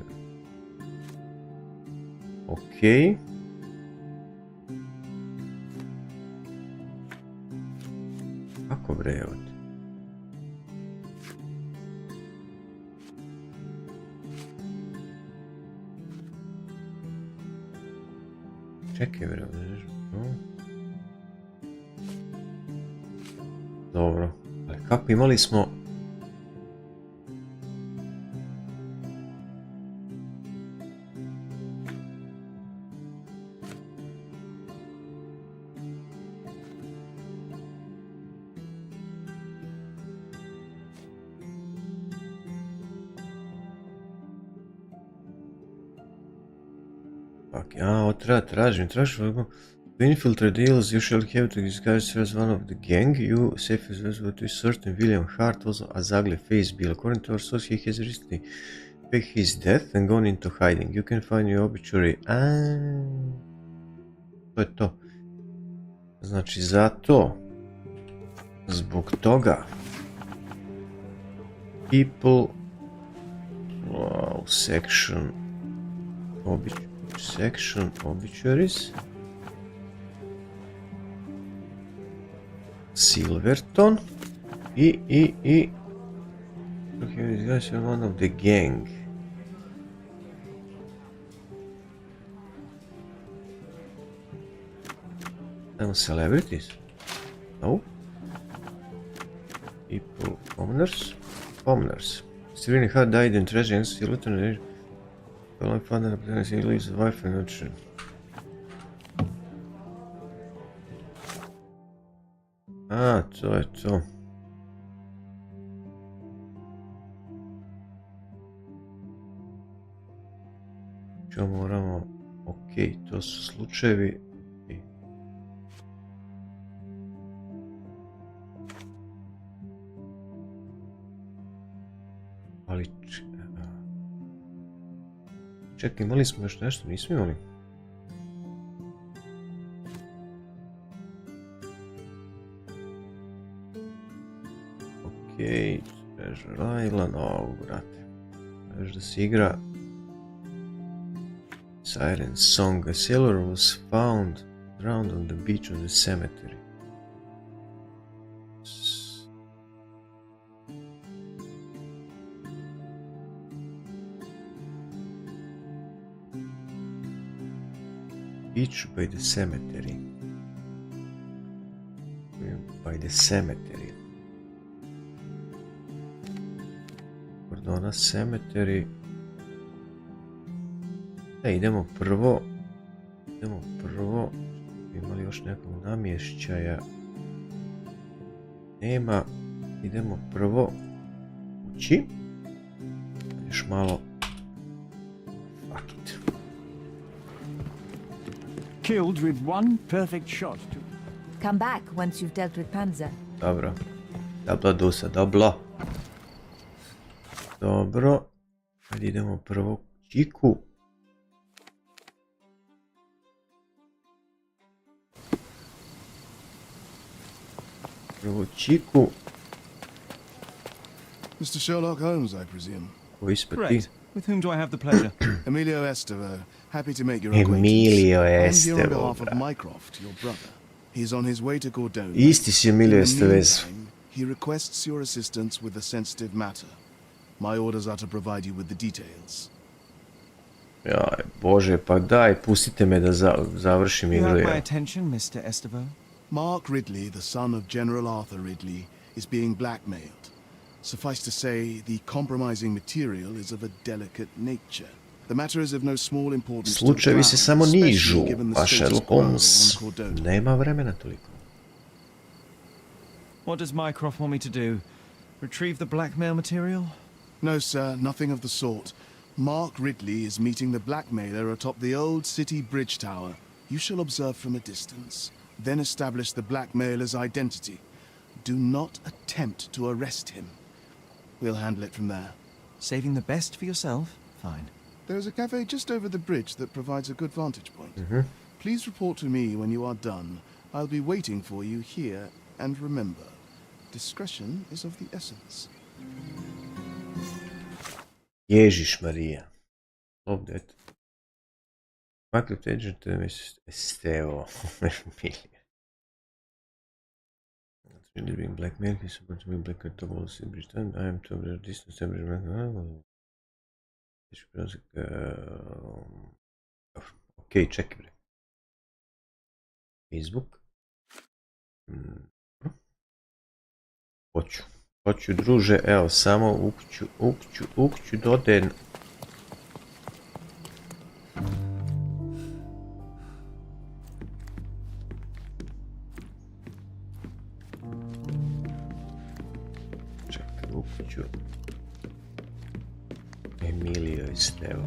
Okej. Kako bre, evo. Čekaj bre, dobro, ali kako imali smo... Tražim. To infiltrate deals, you shall have to disguise as one of the gang. You safe as well to certain William Hart, also a ugly face Bill. According to our source, he has recently faked his death and gone into hiding. You can find your obituary. To je to. Znači, zato, zbog toga, people, section obituaries, Silverton, i, this guy is one of the gang. Some celebrities? No. People, commoners. Serene Hart died in tragedy and still returned. Well, father of he leaves his wife and children. To je to. Čo moramo... Ok, to su slučajevi. Ali... Čekaj, imali smo još nešto? Nismo imali? Okej, Treasure Island, brate. Još da se igra. Siren Song. A sailor was found drowned on the beach of the cemetery. Beach by the cemetery. By the cemetery. Pardona, cemetery. Idemo prvo. Imali još nekog namješćaja? Nema. Idemo prvo kući. Još malo. Fuck it. Killed with one perfect shot. Come back once you've dealt with Panzer. Dobro. Dabla dusa, dabla. Dobro. Ajde idemo prvo kućiku. Mr. Sherlock Holmes, I presume. Correct. With whom do I have the pleasure? Emilio Estevao. Happy to make your acquaintance. I'm here on behalf of Mycroft, your brother. He's on his way to Cordona. Isti si Emilio Estevez. He requests your assistance with a sensitive matter. My orders are to provide you with the details. Jaj, Bože, pa daj, pustite me da završim igru. You have my attention, Mr. Estevao. Mark Ridley, the son of General Arthur Ridley, is being blackmailed. Suffice to say, the compromising material is of a delicate nature. The matter is of no small importance to the Slučajevi se samo nižu, a Sherlock Holmes Cordona. nema vremena toliko. What does Mycroft want me to do? Retrieve the blackmail material? No, sir, nothing of the sort. Mark Ridley is meeting the blackmailer atop the old city bridge tower. You shall observe from a distance, then establish the blackmailer's identity. Do not attempt to arrest him. We'll handle it from there. Saving the best for yourself? Fine. There's a cafe just over the bridge that provides a good vantage point. Please report to me when you are done. I'll be waiting for you here, and remember, discretion is of the essence. Ježiš Marija. Love that. Mycroft agent Estevao. Really being blackmailed, he's supposed to be blackmailed to all the bridge time. I am to a distance ok, čekaj bre. Facebook. Hoću druže, evo, samo ukću doden. Ukću. Emilio Estevao.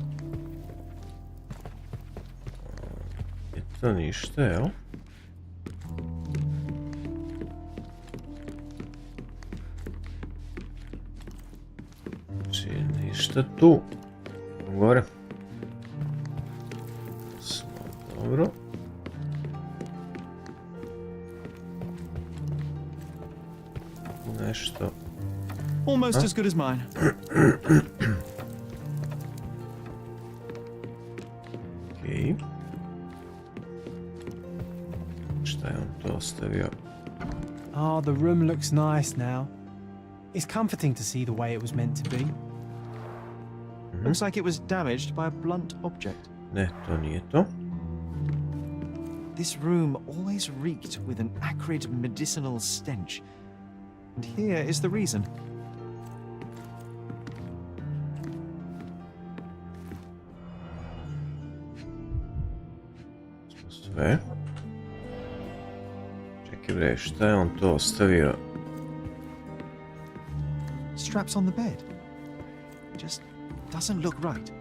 To ništa, jel? Znači, ništa tu. Gore. Smo dobro. Nešto. Almost as good as mine. Okej. Šta je on to ostavio? Oh, the room looks nice now. It's comforting to see the way it was meant to be. Looks like it was damaged by a blunt object. Ne, to nije to. This room always reeked with an acrid medicinal stench. And here is the reason. Sve. Čekaj bre, šta je on to ostavio? Straps on the bed. It just doesn't look right.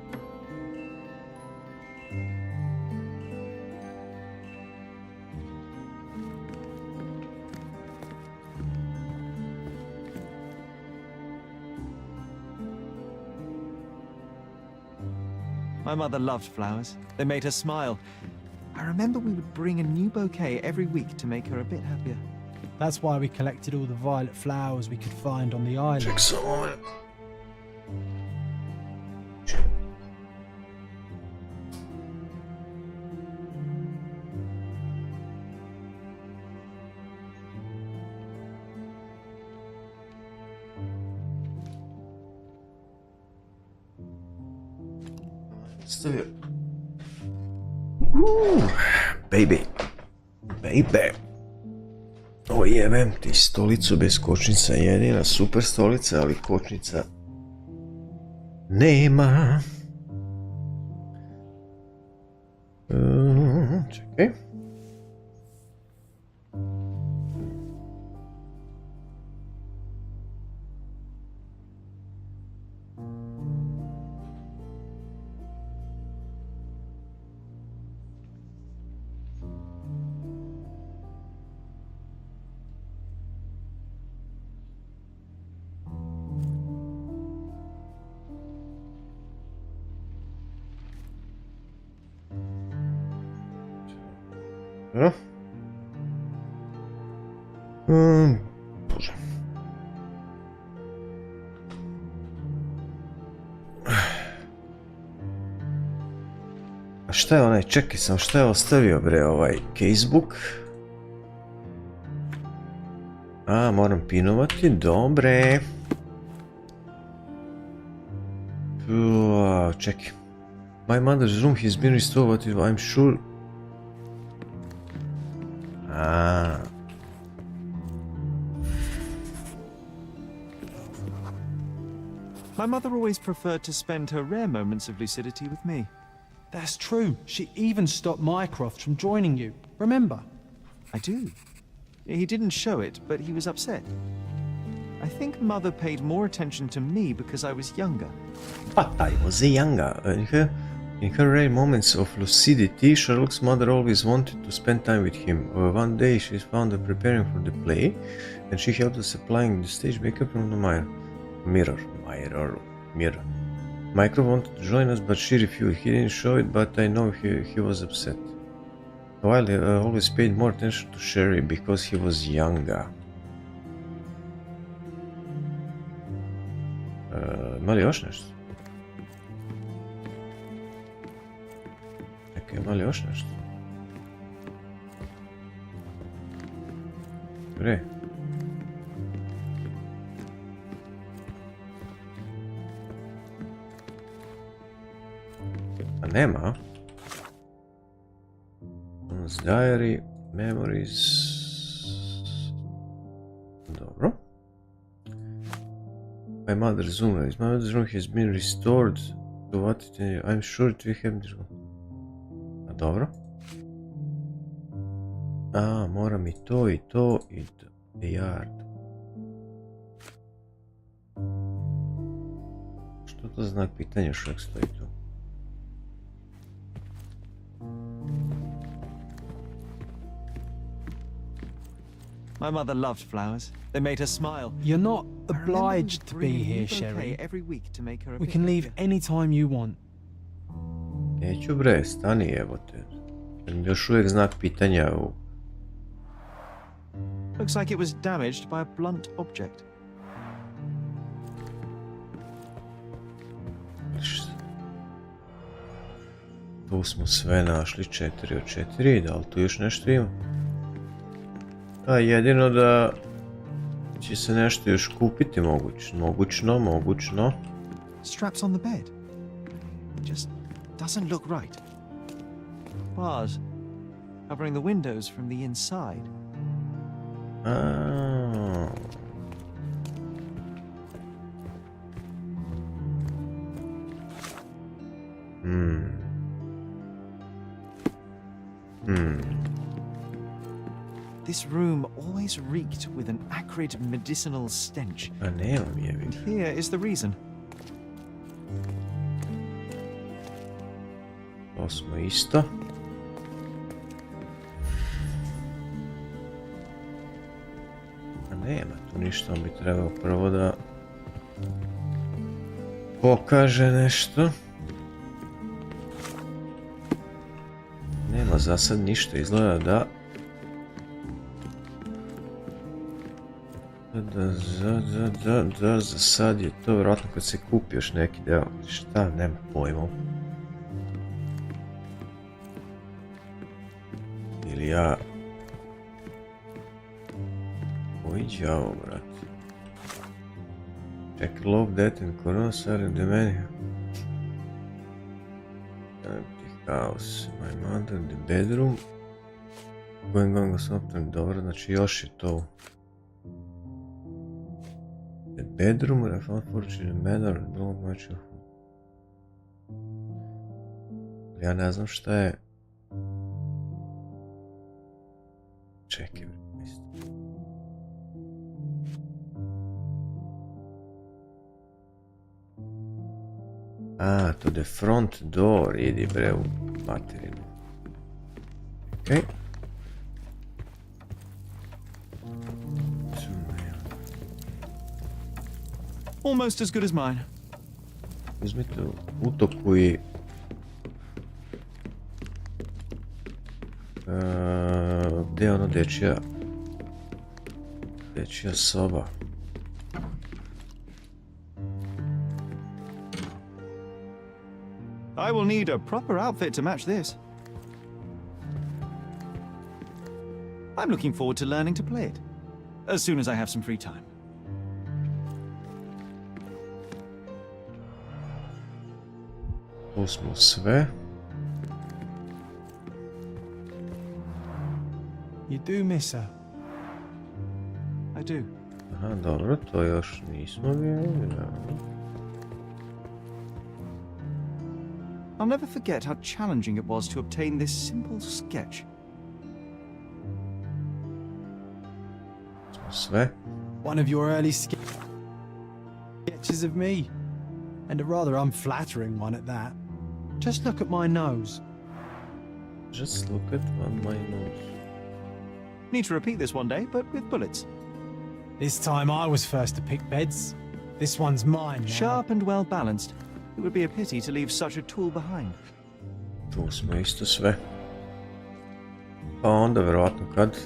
My mother loved flowers. They made her smile. I remember we would bring a new bouquet every week to make her a bit happier. That's why we collected all the violet flowers we could find on the island. Ček samo. Stavio. Baby. Baby. O jebem ti stolicu bez kočnica, jedina super stolica, ali kočnica nema. Čekaj. Ja. Bože. A šta je onaj, čekaj sam, šta je ostavio bre ovaj casebook? A, moram pinovati, dobre. Čekaj. My mother's room has been restored, but I'm sure... My mother always preferred to spend her rare moments of lucidity with me. That's true. She even stopped Mycroft from joining you. Remember? I do. He didn't show it, but he was upset. I think Mother paid more attention to me because I was younger. But I was younger. In her rare moments of lucidity, Sherlock's mother always wanted to spend time with him. One day she found her preparing for the play, and she helped us applying the stage makeup from the mirror. Mycroft wanted to join us, but she refused. He didn't show it, but I know he was upset. While he always paid more attention to Sherry because he was younger. Ima li još nešto? Čekaj, ima li još nešto? Bre. A nema? Diary, memories... Dobro. My mother's room has been restored to what it is. I'm sure it will have this one. A dobro. A, moram i to, i to, i the yard. Što to znak pitanja što stoji tu? My mother loved flowers. They made her smile. You're not I remember obliged to be bringing a here, new bouquet Sherry. every week to make her a We bit can leave happier. anytime you want. Neću bre, stani evo te. Još uvijek znak pitanja u... Looks like it was damaged by a blunt object. Tu smo sve našli, 4 od 4, da li tu još nešto ima? A jedino da će se nešto još kupiti mogućno. Straps on the bed. Just doesn't look right. Bars covering the windows from the inside. Ah. This room always reeked with an acrid medicinal stench. A nemam jebi. And here is the reason. To smo isto. A nema tu ništa, on bi trebao prvo da pokaže nešto. Nema za sad ništa, izgleda da... Da, za sad je to vjerojatno kad se kupi još neki deo, šta, nema pojma. Ili ja... Koji đavo, brate. Check love, death and corona, silent dementia. Empty house, my mother, the bedroom. Going on something, dobro, znači još je to. The bedroom, where I found fortune manor, no much of... Ja ne znam šta je... Čekaj, isto. A, to the front door, idi bre u materinu. Okej. Almost as good as mine. Uzmite utoku i... Gdje je ono dečija soba? I will need a proper outfit to match this. I'm looking forward to learning to play it, as soon as I have some free time. Tu smo sve. You do miss her. I do. Aha, dobro, to još nismo vidjeli, da. I'll never forget how challenging it was to obtain this simple sketch. Smo sve. One of your early sketches of me. And a rather unflattering one at that. Just look at my nose. Just look at my nose. Need to repeat this one day, but with bullets. This time I was first to pick beds. This one's mine now. Sharp and well balanced. It would be a pity to leave such a tool behind. Tu smo isto sve. Pa onda vjerojatno kad...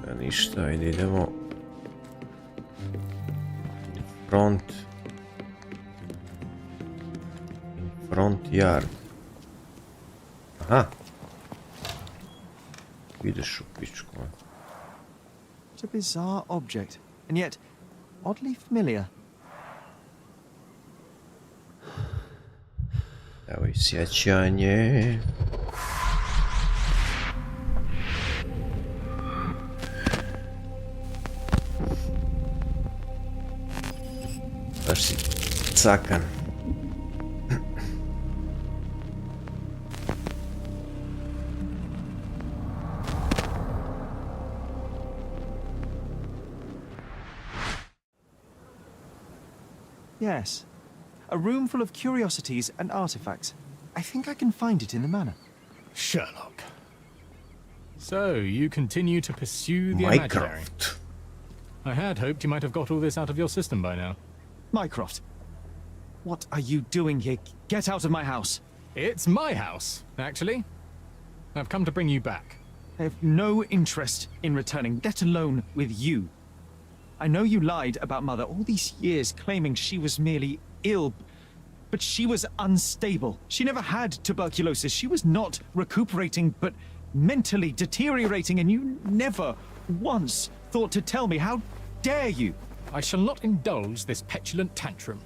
Da ništa, ajde idemo... Front yard. Aha. Ideš u pičku. It's a bizarre object, and yet oddly familiar. Evo i sjećanje. Baš si cakan. Yes. A room full of curiosities and artifacts. I think I can find it in the manor. Sherlock. So, you continue to pursue the imaginary. I had hoped you might have got all this out of your system by now. Mycroft, what are you doing here? Get out of my house. It's my house, actually. I've come to bring you back. I have no interest in returning, let alone with you. I know you lied about Mother all these years, claiming she was merely ill, but she was unstable. She never had tuberculosis. She was not recuperating, but mentally deteriorating, and you never once thought to tell me. How dare you? I shall not indulge this petulant tantrum.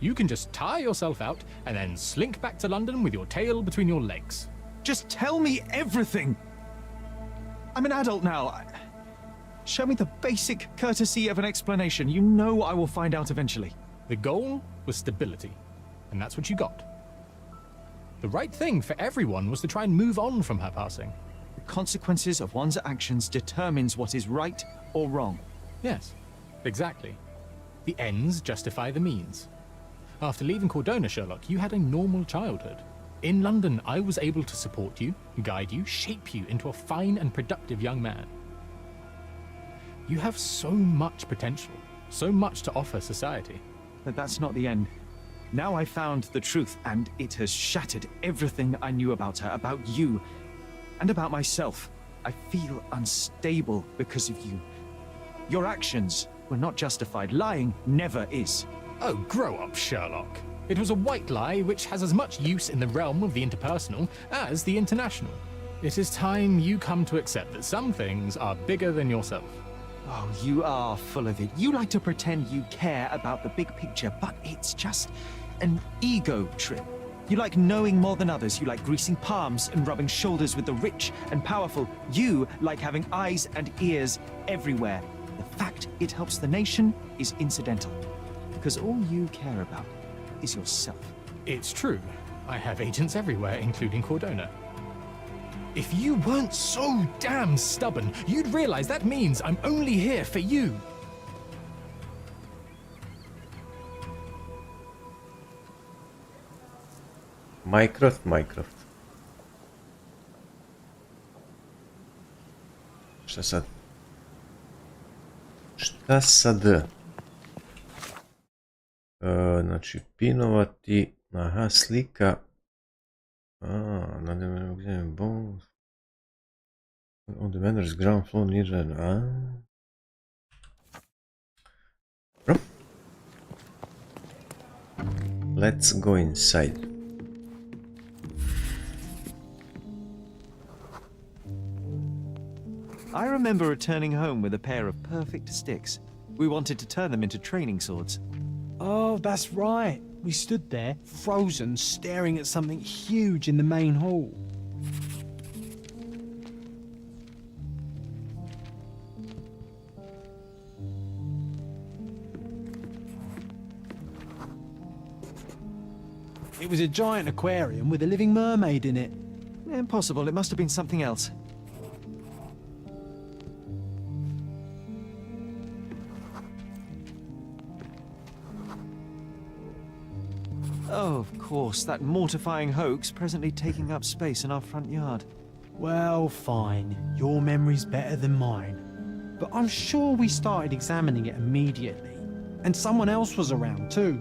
You can just tire yourself out and then slink back to London with your tail between your legs. Just tell me everything. I'm an adult now. Show me the basic courtesy of an explanation. You know I will find out eventually. The goal was stability, and that's what you got. The right thing for everyone was to try and move on from her passing. The consequences of one's actions determines what is right or wrong. Yes, exactly. The ends justify the means. After leaving Cordona, Sherlock, you had a normal childhood. In London, I was able to support you, guide you, shape you into a fine and productive young man. You have so much potential, so much to offer society. But that's not the end. Now I found the truth, and it has shattered everything I knew about her, about you, and about myself. I feel unstable because of you. Your actions were not justified. Lying never is. Oh, grow up, Sherlock. It was a white lie which has as much use in the realm of the interpersonal as the international. It is time you come to accept that some things are bigger than yourself. Oh, you are full of it. You like to pretend you care about the big picture, but it's just an ego trip. You like knowing more than others. You like greasing palms and rubbing shoulders with the rich and powerful. You like having eyes and ears everywhere. The fact it helps the nation is incidental, because all you care about is yourself. It's true. I have agents everywhere, including Cordona. If you weren't so damn stubborn, you'd realize that means I'm only here for you. Mycroft. Šta sad? Šta sad? Znači, pinovati, aha, slika. Nadam gdje je bones. On the manor's ground floor near Let's go inside. I remember returning home with a pair of perfect sticks. We wanted to turn them into training swords. Oh, that's right. We stood there, frozen, staring at something huge in the main hall. It was a giant aquarium with a living mermaid in it. Impossible. It must have been something else. Oh, of course, that mortifying hoax presently taking up space in our front yard. Well, fine. Your memory's better than mine. But I'm sure we started examining it immediately. And someone else was around too.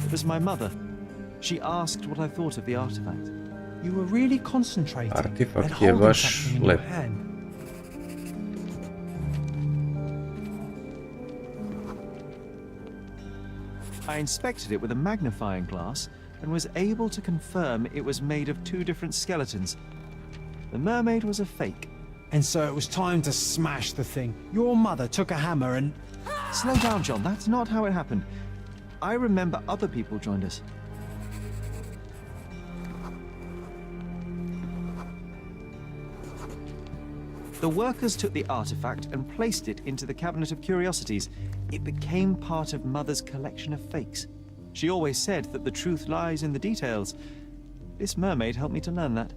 It was my mother. She asked what I thought of the artifact. You were really concentrating and Artefakt je holding baš something in your lep. hand. I inspected it with a magnifying glass and was able to confirm it was made of two different skeletons. The mermaid was a fake. And so it was time to smash the thing. Your mother took a hammer and... Slow down, John. That's not how it happened. I remember other people joined us. The workers took the artifact and placed it into the cabinet of curiosities. It became part of Mother's collection of fakes. She always said that the truth lies in the details. This mermaid helped me to learn that.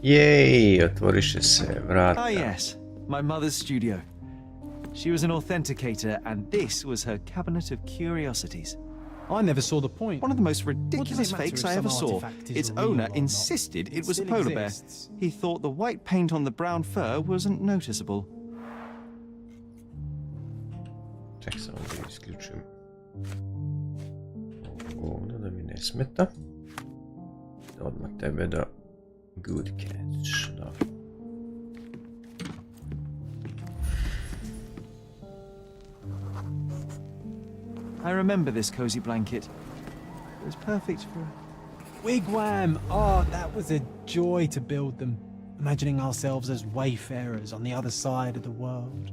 Jej, otvoriše se vrata. Ah yes, my mother's studio. She was an authenticator, and this was her cabinet of curiosities. I never saw the point. One of the most What does ridiculous it matter fakes if I some ever saw. artifact is Its real or owner not? insisted it was a still polar exists. bear. He thought the white paint on the brown fur wasn't noticeable. Ček samo da isključim ovdje da mi ne smeta. Odmah tebe da good catch, da. I remember this cozy blanket. It was perfect for... Wigwam! Oh, that was a joy to build them. Imagining ourselves as wayfarers on the other side of the world.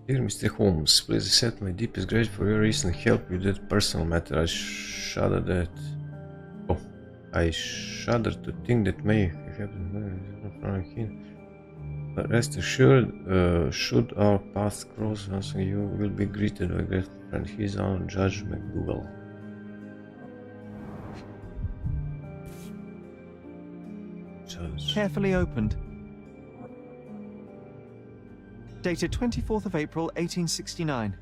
Dear Mr. Holmes, please accept my deepest gratitude for your recent help with that personal matter. I shudder to think that may have happened from him. But rest assured, should our paths cross once, you will be greeted by grateful friend. He is our Judge McDougal. Carefully opened. Dated 24th of April, 1869.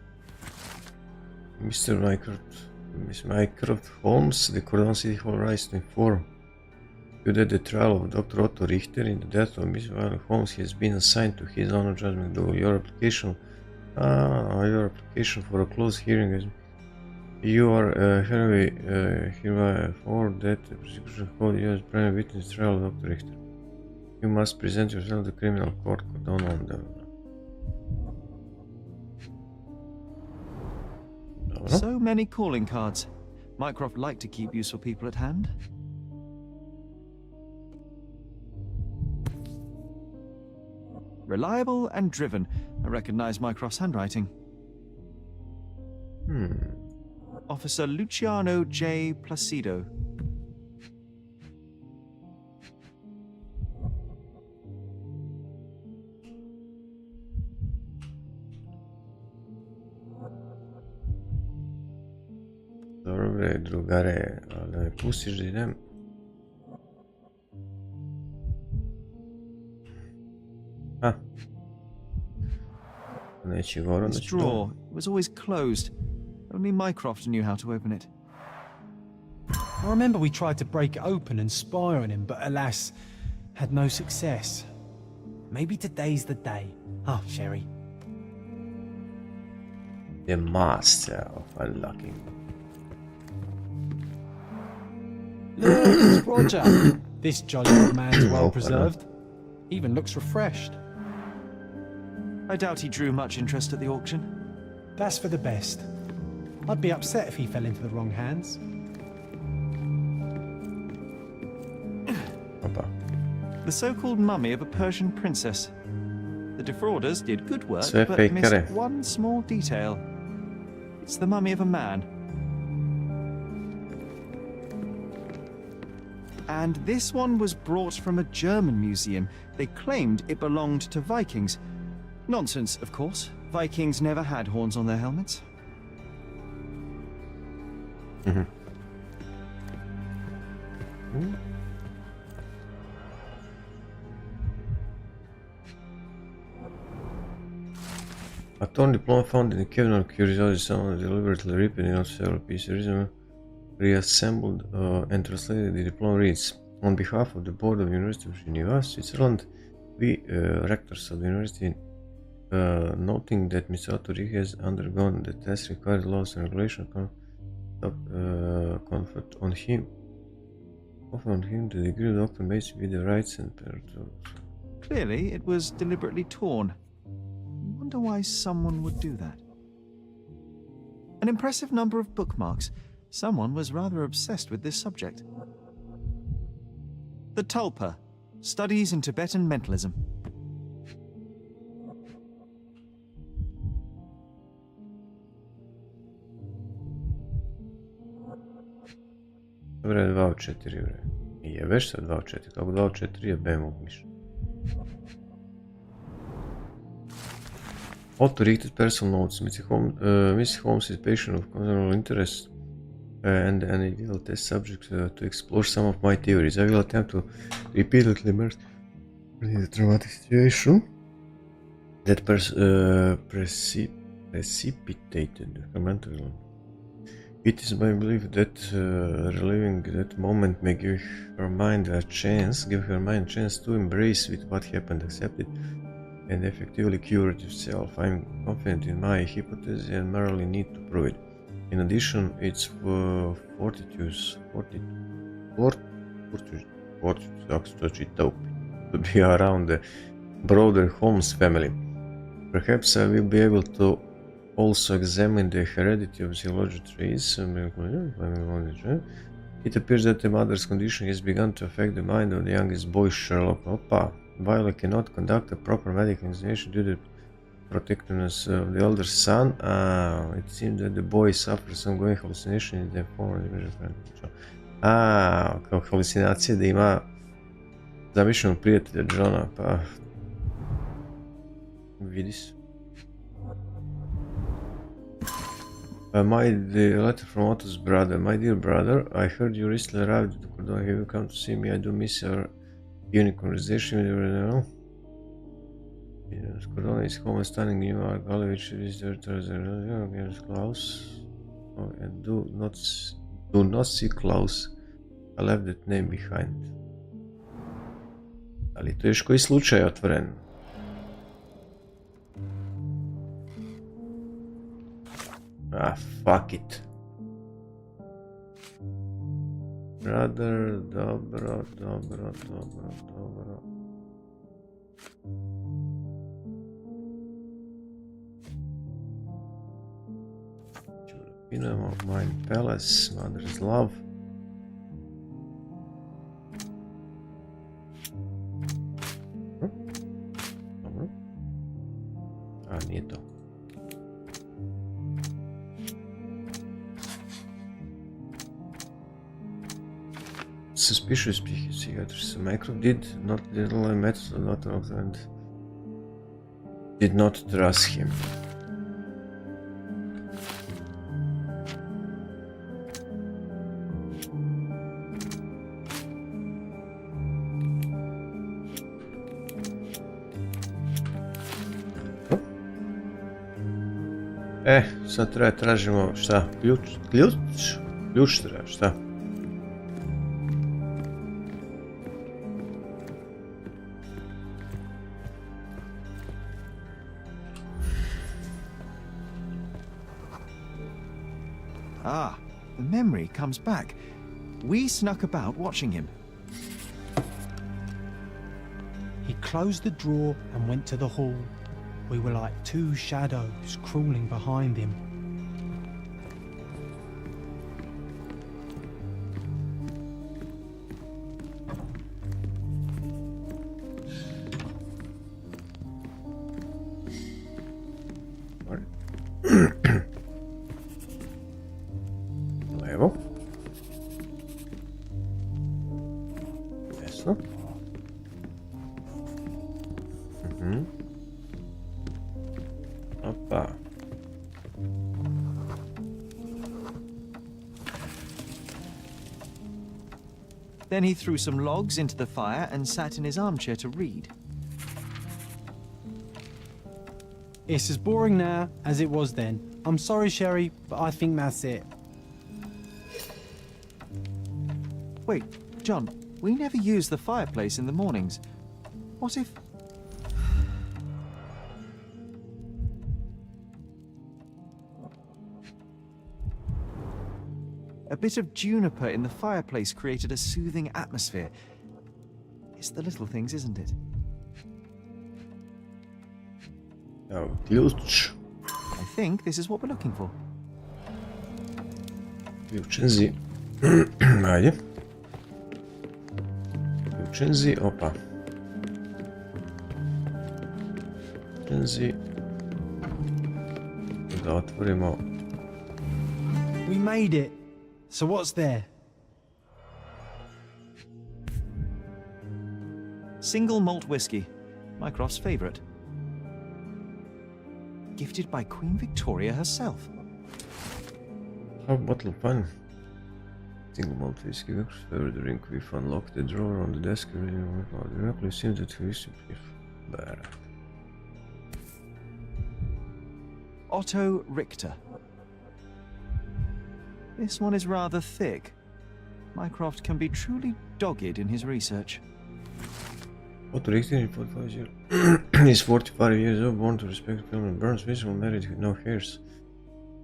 Mr. Miss Mycroft Holmes, the Cordon City Hall rise to inform you that the trial of Dr. Otto Richter in the death of Miss Violet Holmes has been assigned to His Honor Judge McDougal. Your application for a closed hearing is... You are hereby forward that the prosecution called you as primary witness trial of Dr. Richter. You must present yourself to the criminal court. So many calling cards. Mycroft liked to keep useful people at hand. Reliable and driven. I recognize Mycroft's handwriting. Officer Luciano J. Placido. Dobre, drugare, ali da me pustiš da idem. Neće gore, This drawer was always closed. Only Mycroft knew how to open it. I remember we tried to break it open and spy on him, but alas, had no success. Maybe today's the day. Oh, Sherry. The master of unlocking. Look, it's Roger. This jolly old man's well preserved. Even looks refreshed. I doubt he drew much interest at the auction. That's for the best. I'd be upset if he fell into the wrong hands. The so-called mummy of a Persian princess. The defrauders did good work, Sve but fejkare. missed one small detail. It's the mummy of a man. And this one was brought from a German museum. They claimed it belonged to Vikings. Nonsense, of course. Vikings never had horns on their helmets. A torn diploma found in the cabinet of curiosity, someone deliberately ripped it into several pieces, reassembled and translated. The diploma reads, on behalf of the board of the University of Geneva, Switzerland, we, rectors of the university, noting that Mr. Otto Richter has undergone the test required laws and regulations conferred on him, the degree of doctor may be the rights and Clearly, it was deliberately torn. I wonder why someone would do that. An impressive number of bookmarks. Someone was rather obsessed with this subject. The Tulpa, Studies in Tibetan Mentalism. Dobre, 2 od 4, bre. I jebeš se 2 od 4, kako 2 od 4 jebemo, miš. Otto Richter's personal notes. Mrs. Holmes is patient of considerable interest. and an ideal test subject to explore some of my theories. I will attempt to repeatedly immerse in the traumatic situation that precipitated her mental illness. It is my belief that reliving that moment may give her mind a chance to embrace with what happened, accept it, and effectively cure it itself. I am confident in my hypothesis and merely need to prove it. In addition, its fortitude to be around the broader Holmes family. Perhaps I will be able to also examine the heredity of geology trees. It appears that the mother's condition has begun to affect the mind of the youngest boy, Sherlock. Opa. While I cannot conduct a proper medical examination due to the protectiveness of the older son, it seems that the boy suffers ongoing hallucination in the form of the image of kao halucinacije da ima zamišljenog prijatelja Johna, pa vidi se. The letter from Otto's brother. My dear brother, I heard you recently arrived at Cordova. Have you come to see me? I do miss our evening conversation with you right now. Cordova is home, a stunning New York gallery which is there against Klaus. Oh, and do not see Klaus. I left that name behind. Ali to je još koji slučaj otvoren? Ah, fuck it. Brother, dobro. Idemo, Mine Palace, Mother's Love. Dobro. A, nije to. Suspicious psychiatrist Mycroft did not deny methods of and did not trust him. Sad tražimo šta? Ključ treba, šta? Ah, the memory comes back. We snuck about watching him. He closed the drawer and went to the hall. We were like two shadows crawling behind him. Levo. Desno. Opa. Then he threw some logs into the fire and sat in his armchair to read. It's as boring now as it was then. I'm sorry, Sherry, but I think that's it. Wait, John, we never use the fireplace in the mornings. What if... A bit of juniper in the fireplace created a soothing atmosphere. It's the little things, isn't it? Evo, ključ. I think this is what we're looking for. Ključenzi. Ajde. Ključenzi, opa. Ključenzi. Da otvorimo. We made it. So what's there? Single malt whiskey, Mycroft's favorite. Gifted by Queen Victoria herself. A bottle of wine. Single malt whiskey. Further drink, we've unlocked the drawer on the desk. Directly seems that whiskey. Otto Richter. This one is rather thick. Mycroft can be truly dogged in his research. Otto Richter, 45 years. He's 45 years old, born to respected family, Burns, visual, married with no heirs.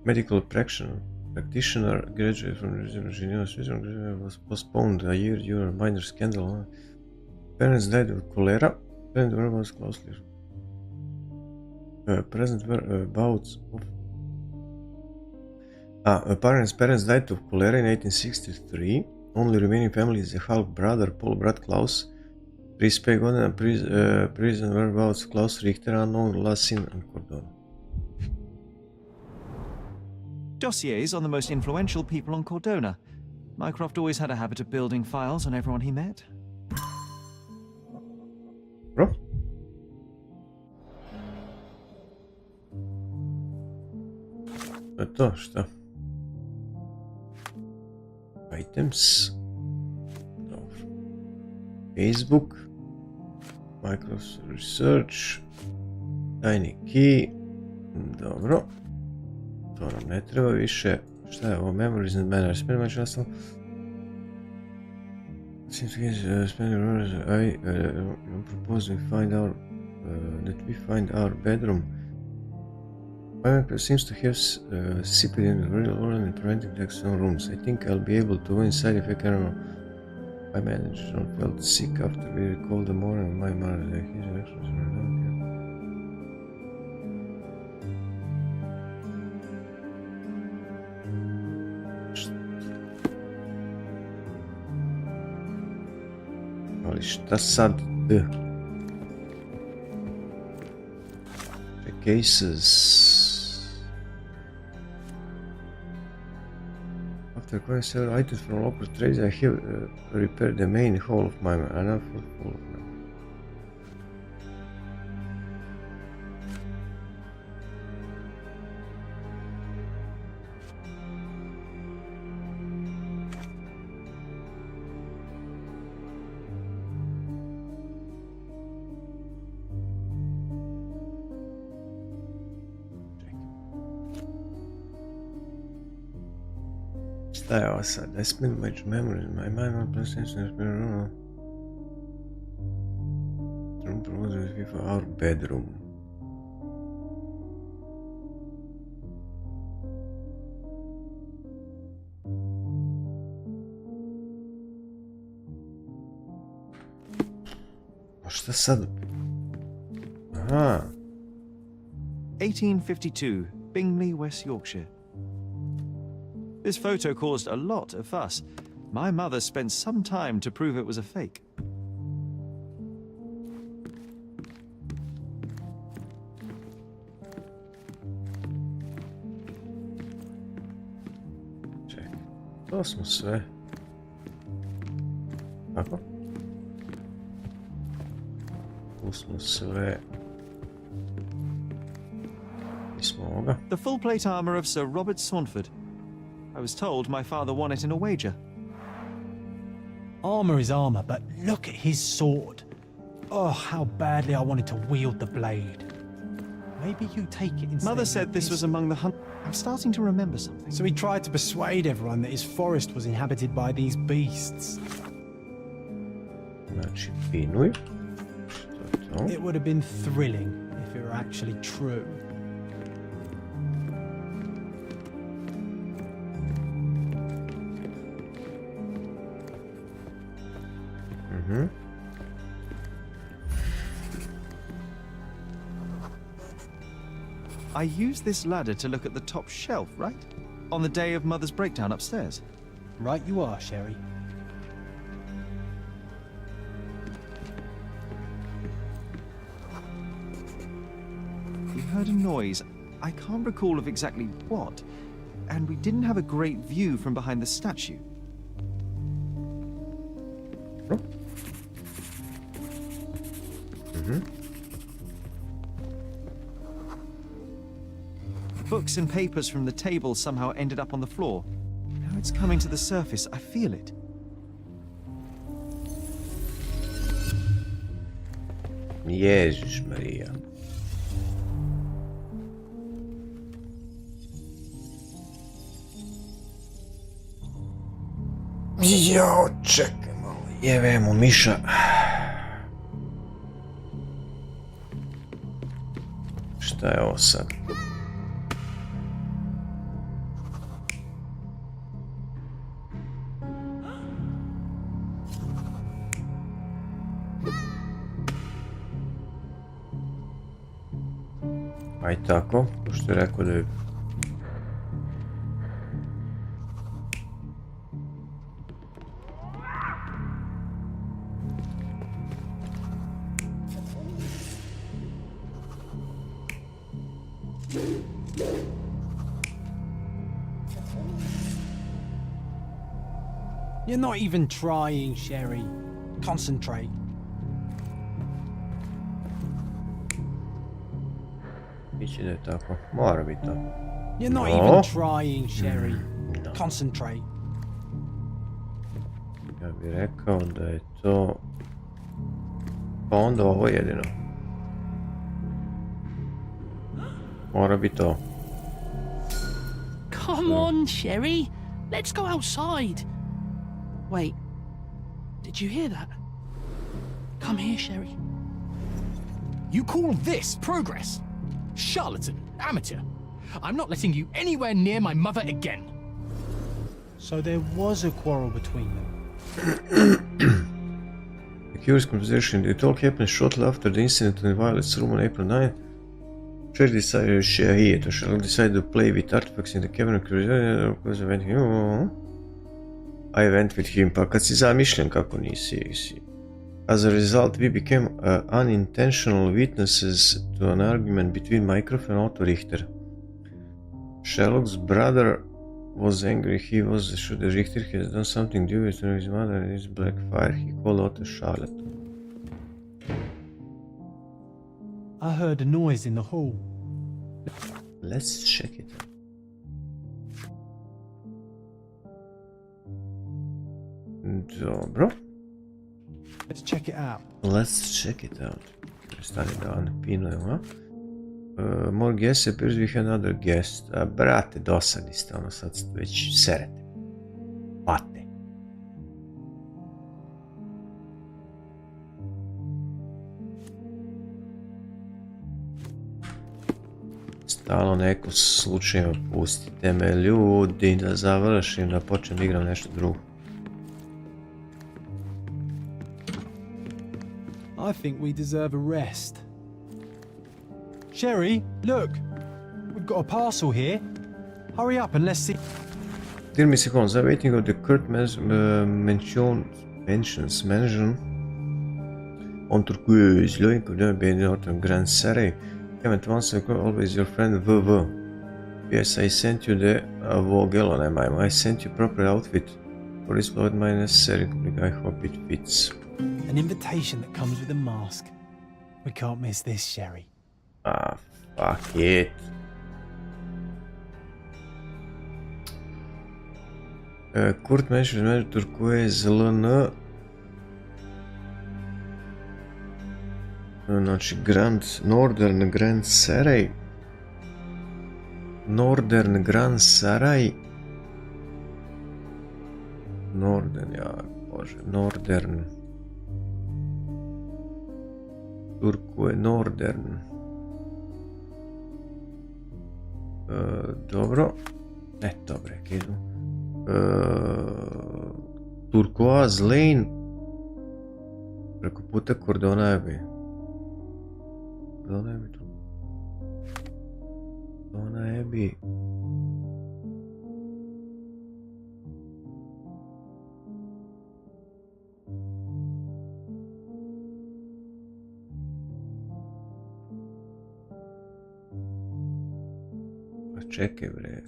Medical practitioner, graduate from Geneva, Switzerland, was postponed a year due to a minor scandal. Parents died of cholera. Parents were was closely. Present were bouts of. Parents died of cholera in 1863. Only remaining family is the half brother Paul Brad Klaus. Priest Godin and prison whereabouts Klaus Richter unknown, last seen in Cordon. Dossiers on the most influential people on Cordona. Mycroft always had a habit of building files on everyone he met. Bro? To šta? Items. Dobro. Facebook. Microsoft Research. Tiny key. Dobro. To nam ne treba više. Šta je ovo? Memories and manners. Pretty much ostalo. Seems to get spending hours. I propose we find our that we find our bedroom. Minecraft seems to have sipped in the real order and preventing the external rooms. I think I'll be able to go inside if I can. My manager felt sick after we recalled the morning. My mother, his actions were not here. Ali šta sad? The cases. After acquiring several items from local trades, I have repaired the main hall of my enough for all of them. Šta je ovo sad? I spent much memory in my mind on PlayStation has been around. Room provided with our bedroom. A šta sad? Aha. 1852, Bingley, West Yorkshire. This photo caused a lot of fuss. My mother spent some time to prove it was a fake. Čekaj, to smo sve. Kako? Tu smo sve. Nismo ovoga. The full plate armor of Sir Robert Saunford. I was told my father won it in a wager. Armor is armor, but look at his sword. Oh, how badly I wanted to wield the blade. Maybe you take it instead. Mother said this was among the hunt. I'm starting to remember something. So he tried to persuade everyone that his forest was inhabited by these beasts. Znači, pinuj. It would have been thrilling if it were actually true. I used this ladder to look at the top shelf, right? On the day of Mother's breakdown upstairs. Right you are, Sherry. We heard a noise. I can't recall of exactly what. And we didn't have a great view from behind the statue. Books and papers from the table somehow ended up on the floor. Now It's coming to the surface. I feel it. Jezus Marija. Jao, čekaj malo, jevemo miša. Šta je ovo sad? Aj tako, pošto je rekao da je... You're not even trying, Sherry. Concentrate. Biće da je tako, mora biti to. You're not No. even trying, Sherry. No. Concentrate. Ja bih rekao da je to... Pa onda ovo jedino. Mora biti to. Come on, Sherry. Let's go outside. Wait. Did you hear that? Come here, Sherry. You call this progress? Charlatan, amateur. I'm not letting you anywhere near my mother again. So there was a quarrel between them. A curious conversation. It all happened shortly after the incident in Violet's room on April 9. Sherlock decided to play with artifacts in the cavern because I went with him. Pa kad si zamišljen kako nisi. As a result, we became unintentional witnesses to an argument between Mycroft and Otto Richter. Sherlock's brother was angry. He was sure that Richter has done something dubious to his mother and his black fire. He called Otto Charlotte. I heard a noise in the hall. Let's check it out. Dobro. Let's check it out. Let's check it out. Stani da ne pinujemo. More guests appears we have another guest. Brate, dosadni ste, ono sad već serete. Pate. Stalno neko slučajno pustite me ljudi da završim, da počnem igram nešto drugo. I think we deserve a rest. Sherry, look! We've got a parcel here. Hurry up and let's see. Dear Mr. Holmes, I'm waiting of the Kurt mansion on Turquoise, Lane could never be in Grand Surrey. Haven't once always your friend VV. Yes, I sent you the Vogel on MIM. I sent you proper outfit for this blood my necessary. I hope it fits. An invitation that comes with a mask. We can't miss this, Sherry. Ah, fuck it. Kurt mentions Turquoise LN. Znači Northern Grand Surrey. Northern Grand Surrey. Northern. Turquoise Northern. Dobro. Dobre, kidu. Turquoise Lane. Preko puta Kordona je Ona je bi... Pa čekaj bre.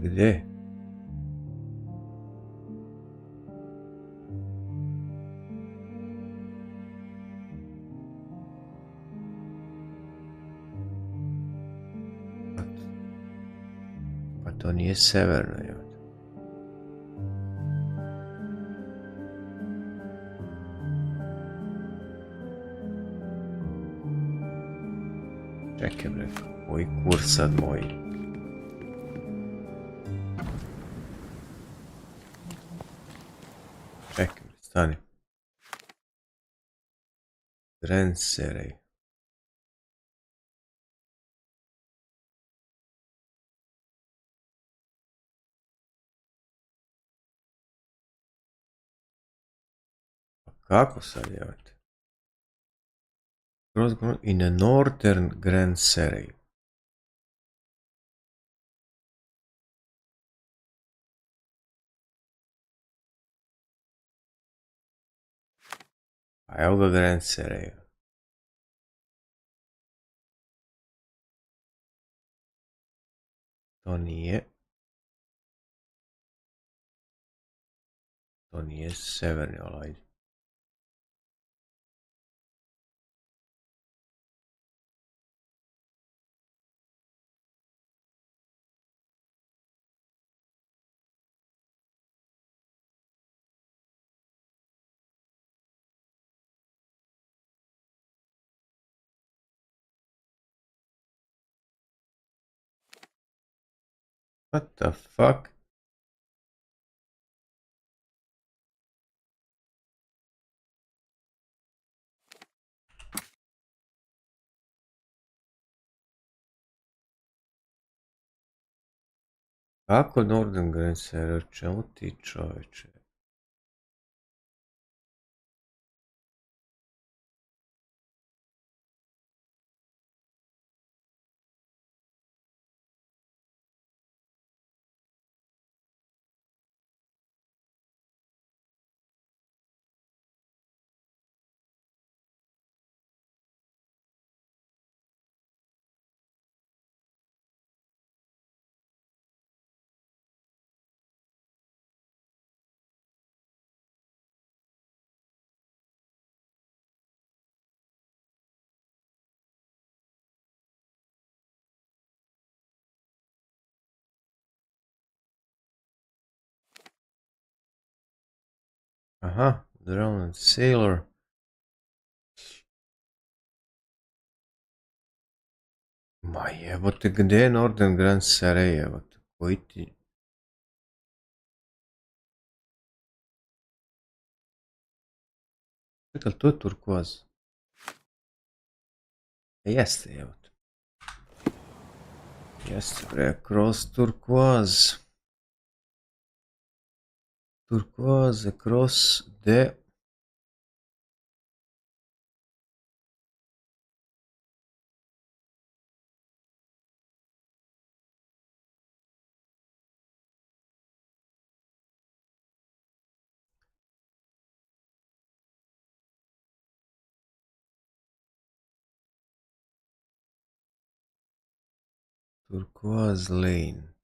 Gdje? Pa to nije severno, jel? Čekaj bre, moj kursad moj. Čekaj bre, stani. Grenserej. Kako sad jevate? In a northern Grand Seray. A evo ga Grand Seray. To nije. To nije severni, ali ajde. What the fuck? Kako Northern Grand Seray? Čemu ti čovječe? Aha, Drowned Sailor. Ma jebote, gdje je Northern Grand Seray, jebote? Koji ti... Čekaj, to je turkoaz. Jeste, jebote. Jeste, bre, kroz turkoaz. Turkoaz, kroz de... Turquoise Lane.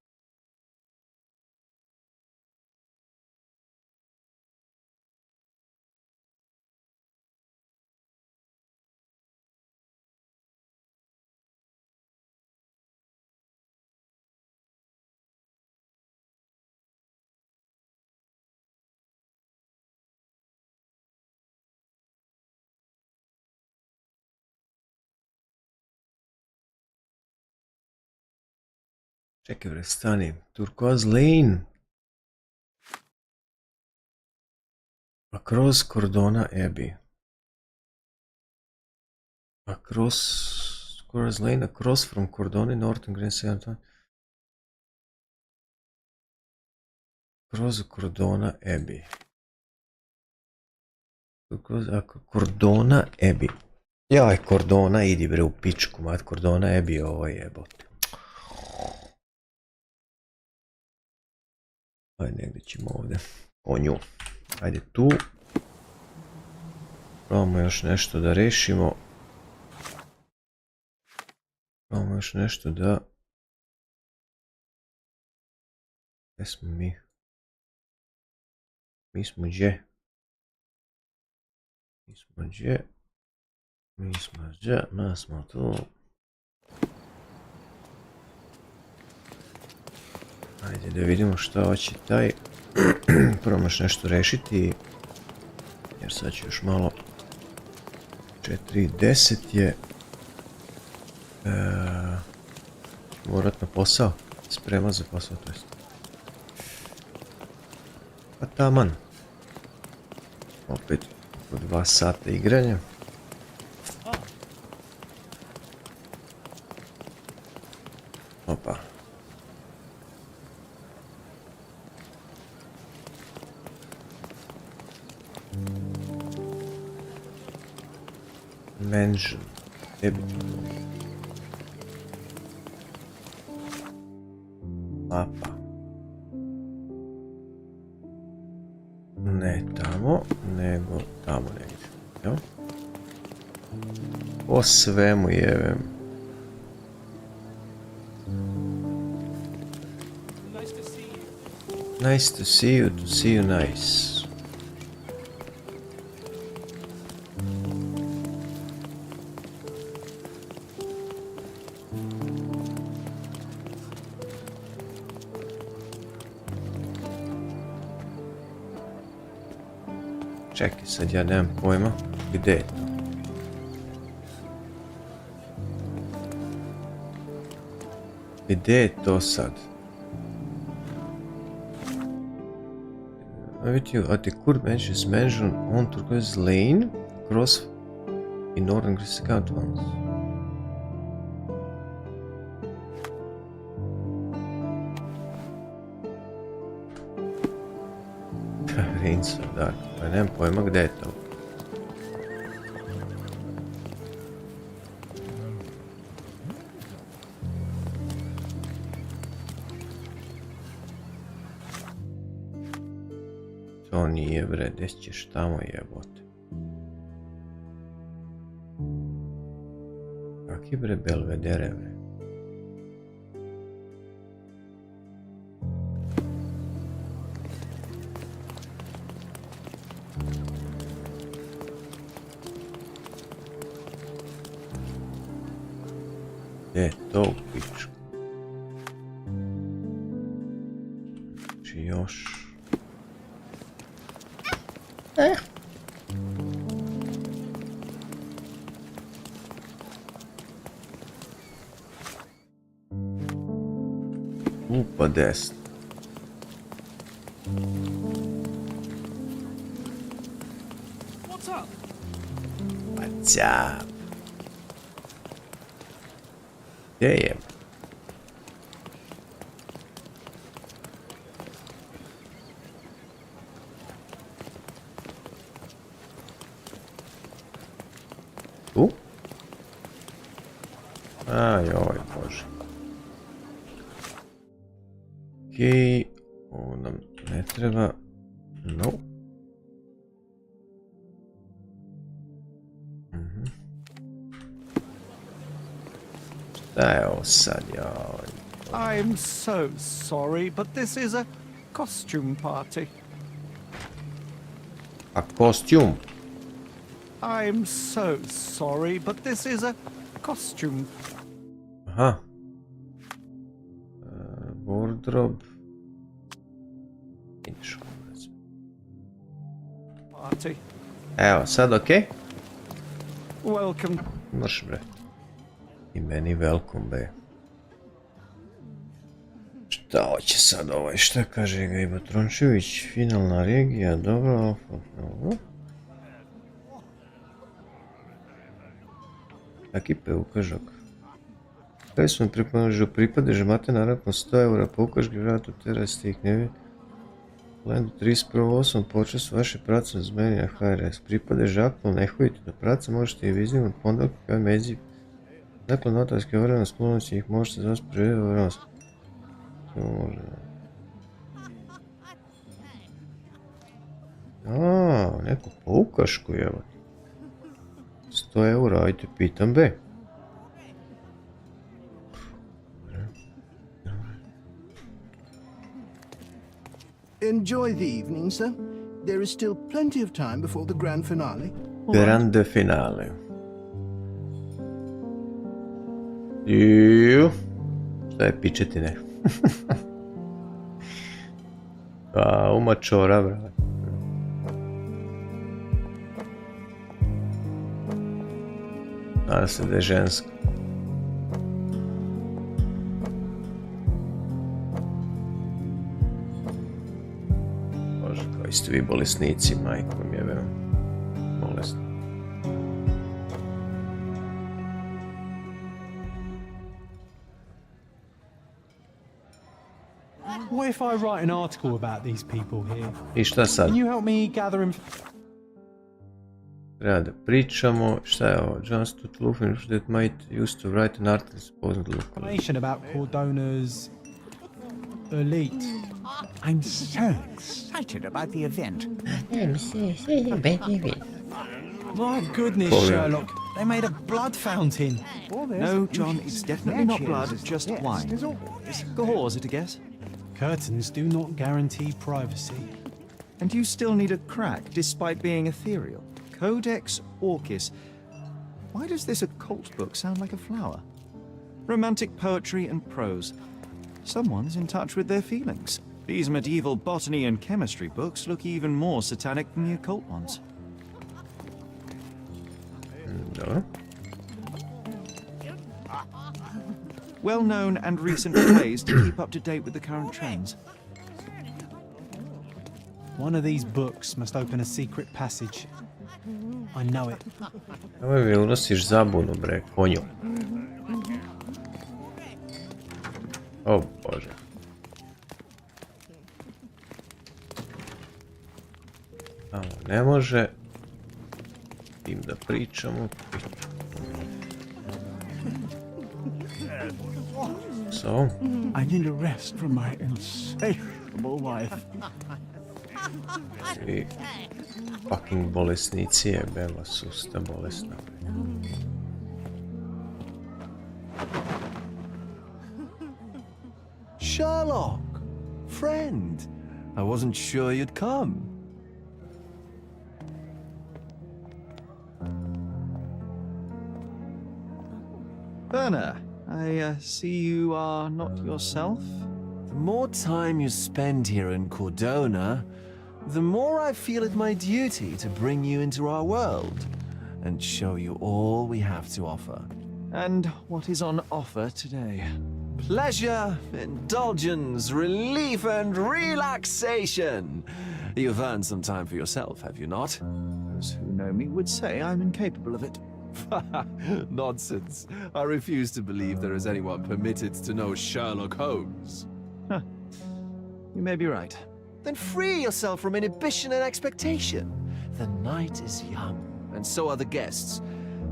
Čekaj bre, stani. Turquoise Lane. Across Cordona Abbey. Across Turquoise Lane, across from Cordona, Northern Grand Seray. Across Cordona Abbey. Cordona Abbey. Jaj, Cordona, idi bre u pičku, mat, Cordona Abbey, ovo je jebote. Ajde, negdje ćemo ovdje. O nju. Ajde tu. Probamo još nešto da rešimo. Probamo još nešto da... Gdje smo mi? Mi smo gdje? Mi smo gdje? Mi smo tu. Ajde da vidimo što hoće taj. Probamo još nešto rešiti. Jer sad ću još malo. 4:10 je. Morat na posao. Sprema za posao, to jest. Pa taman. Opet oko 2 sata igranja. Opa. Mansion. Gdje bi to bilo? Mapa. Ne tamo, nego tamo negdje. Jel? Po svemu jevem. Nice to see you nice. Čekaj, sad ja nemam pojma gdje je to. Gdje je to sad? With you at the court bench is mentioned on Turquoise Lane, across in northern Greece once. Prince of Dark, pa nemam pojma gdje je to. To nije bre, gdje ćeš tamo jebote. Kaki bre Belvedere bre. Gdje je to u pičku? Znači još... Pa desno. What's up? What's up? Gdje je? Tu? Ajoj, bože. Okej, ovo nam ne treba. No. Šta je ovo sad, joj? I'm so sorry, but this is a costume party. A kostjum? I'm so sorry, but this is a costume. Aha. Wardrobe. Party. Evo, sad okej? Welcome. Mrš bre. I meni welcome bre. Šta hoće sad ovaj, šta kaže ga Ivo Trončević, finalna regija, dobro. Taki peukažak. Kaj smo pripomožu pripade, že imate naravno 100 eura, poukaž gi vratu teraz tih nevi. Lendu 31.8. počas vaše prace na zmenja HRS. Pripade žakno, ne hodite do prace, možete i viznimo pondak kao mezi. Nakon notarske vremena sklonosti ih možete zvati prije vremena. To može. Neko poukašku evo. 100 eura, ajte pitam be. Enjoy the evening, sir. There is still plenty of time before the grand finale. Grande finale. Ju. Šta je pičetine? A, umačora, brate. Nadam se da je žensko. Bože, koji ste vi bolesnici, majko mi je veo. Bolesno. What if I write an article about these people here? I šta sad? Can you help me gather Treba da pričamo. Šta je ovo? John Stott Luffin that might used to write an article supposed to look information about Cordona's elite? I'm so excited about the event. My goodness, Sherlock. They made a blood fountain. No, John, it's definitely not blood, just wine. Gauze, it, I guess. Curtains do not guarantee privacy. And you still need a crack, despite being ethereal. Codex Orchis. Why does this occult book sound like a flower? Romantic poetry and prose. Someone's in touch with their feelings. These medieval botany and chemistry books look even more satanic than the occult ones. No. Well-known and recent plays to keep up to date with the current trends. One of these books must open a secret passage. I know it. Ovo mi unosiš zabunu, bre, konju. O Bože. Tamo ne može. Tim da pričamo. So? I need a rest from my insatiable wife. I fucking bolesnici jebeva susta bolesna. Sherlock! Friend! I wasn't sure you'd come. Werner, I see you are not yourself. The more time you spend here in Cordona, the more I feel it my duty to bring you into our world and show you all we have to offer. And what is on offer today? Pleasure, indulgence, relief, and relaxation. You've earned some time for yourself, have you not? Those who know me would say I'm incapable of it. Nonsense. I refuse to believe there is anyone permitted to know Sherlock Holmes. Huh. You may be right. Then free yourself from inhibition and expectation. The night is young, and so are the guests.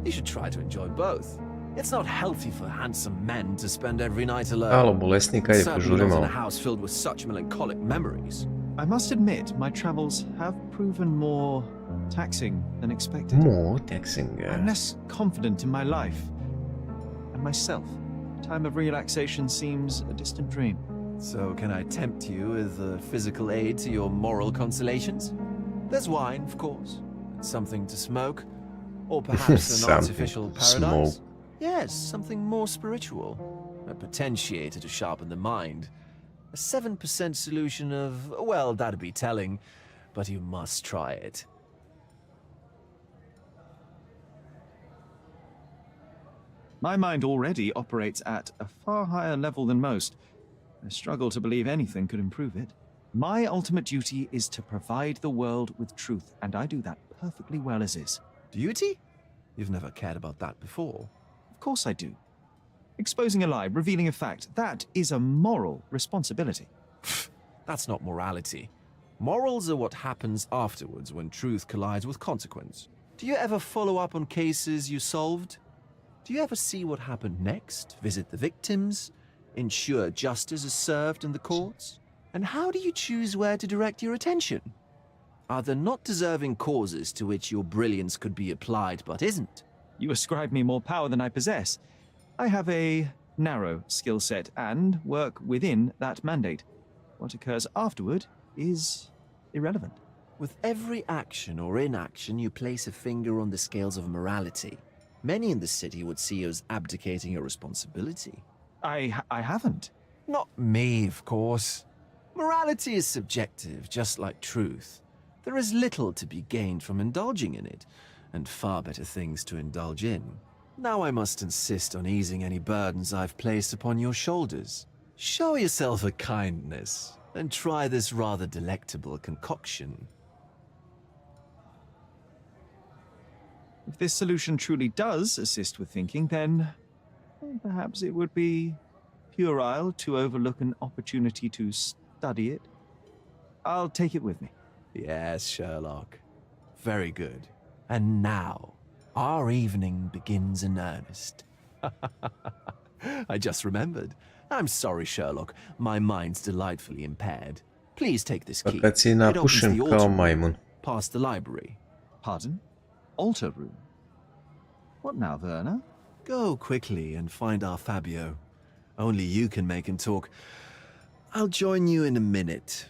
You should try to enjoy both. It's not healthy for handsome men to spend every night alone. Alo, bolesnika je Certainly požuri not in malo. a house filled with such melancholic memories. I must admit, my travels have proven more taxing than expected. More taxing, I'm less confident in my life and myself. Time of relaxation seems a distant dream. So can I tempt you with a physical aid to your moral consolations? There's wine, of course, and something to smoke, or perhaps an Something artificial to paradise. smoke. Yes, something more spiritual, a potentiator to sharpen the mind. A 7% solution of, well, that'd be telling, but you must try it. My mind already operates at a far higher level than most. I struggle to believe anything could improve it. My ultimate duty is to provide the world with truth, and I do that perfectly well as is. Duty? You've never cared about that before. Of course I do. Exposing a lie, revealing a fact, that is a moral responsibility. That's not morality. Morals are what happens afterwards when truth collides with consequence. Do you ever follow up on cases you solved? Do you ever see what happened next, visit the victims, ensure justice is served in the courts? And how do you choose where to direct your attention? Are there not deserving causes to which your brilliance could be applied but isn't? You ascribe me more power than I possess. I have a narrow skill set and work within that mandate. What occurs afterward is irrelevant. With every action or inaction, you place a finger on the scales of morality. Many in the city would see you as abdicating your responsibility. I haven't. Not me, of course. Morality is subjective, just like truth. There is little to be gained from indulging in it, and far better things to indulge in. Now I must insist on easing any burdens I've placed upon your shoulders. Show yourself a kindness, and try this rather delectable concoction. If this solution truly does assist with thinking, then perhaps it would be puerile to overlook an opportunity to study it. I'll take it with me. Yes, Sherlock. Very good. And now, our evening begins in earnest. I just remembered. I'm sorry, Sherlock. My mind's delightfully impaired. Please take this key. Kad si It opens napušen the kao altar room, majmun. past the library. Pardon? Altar room? What now, Werner? Go quickly and find our Fabio. Only you can make him talk. I'll join you in a minute.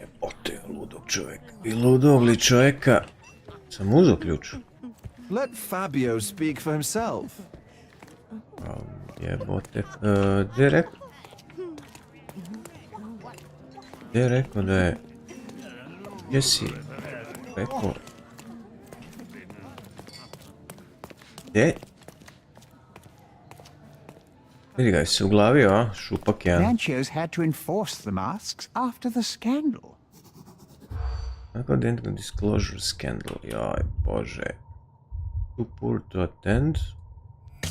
Jebote, ludog čovjek. I ludog li čovjeka? Sam uzeo ključ. Let Fabio speak for himself. Jebote. Gdje je rekao? Gdje je rekao da je... Gdje si rekao? Gdje? Vidi ga, se uglavio, a? Šupak jedan. Ranchos had to enforce the masks after the scandal. Identical disclosure scandal. Jaj, bože. Too poor to attend.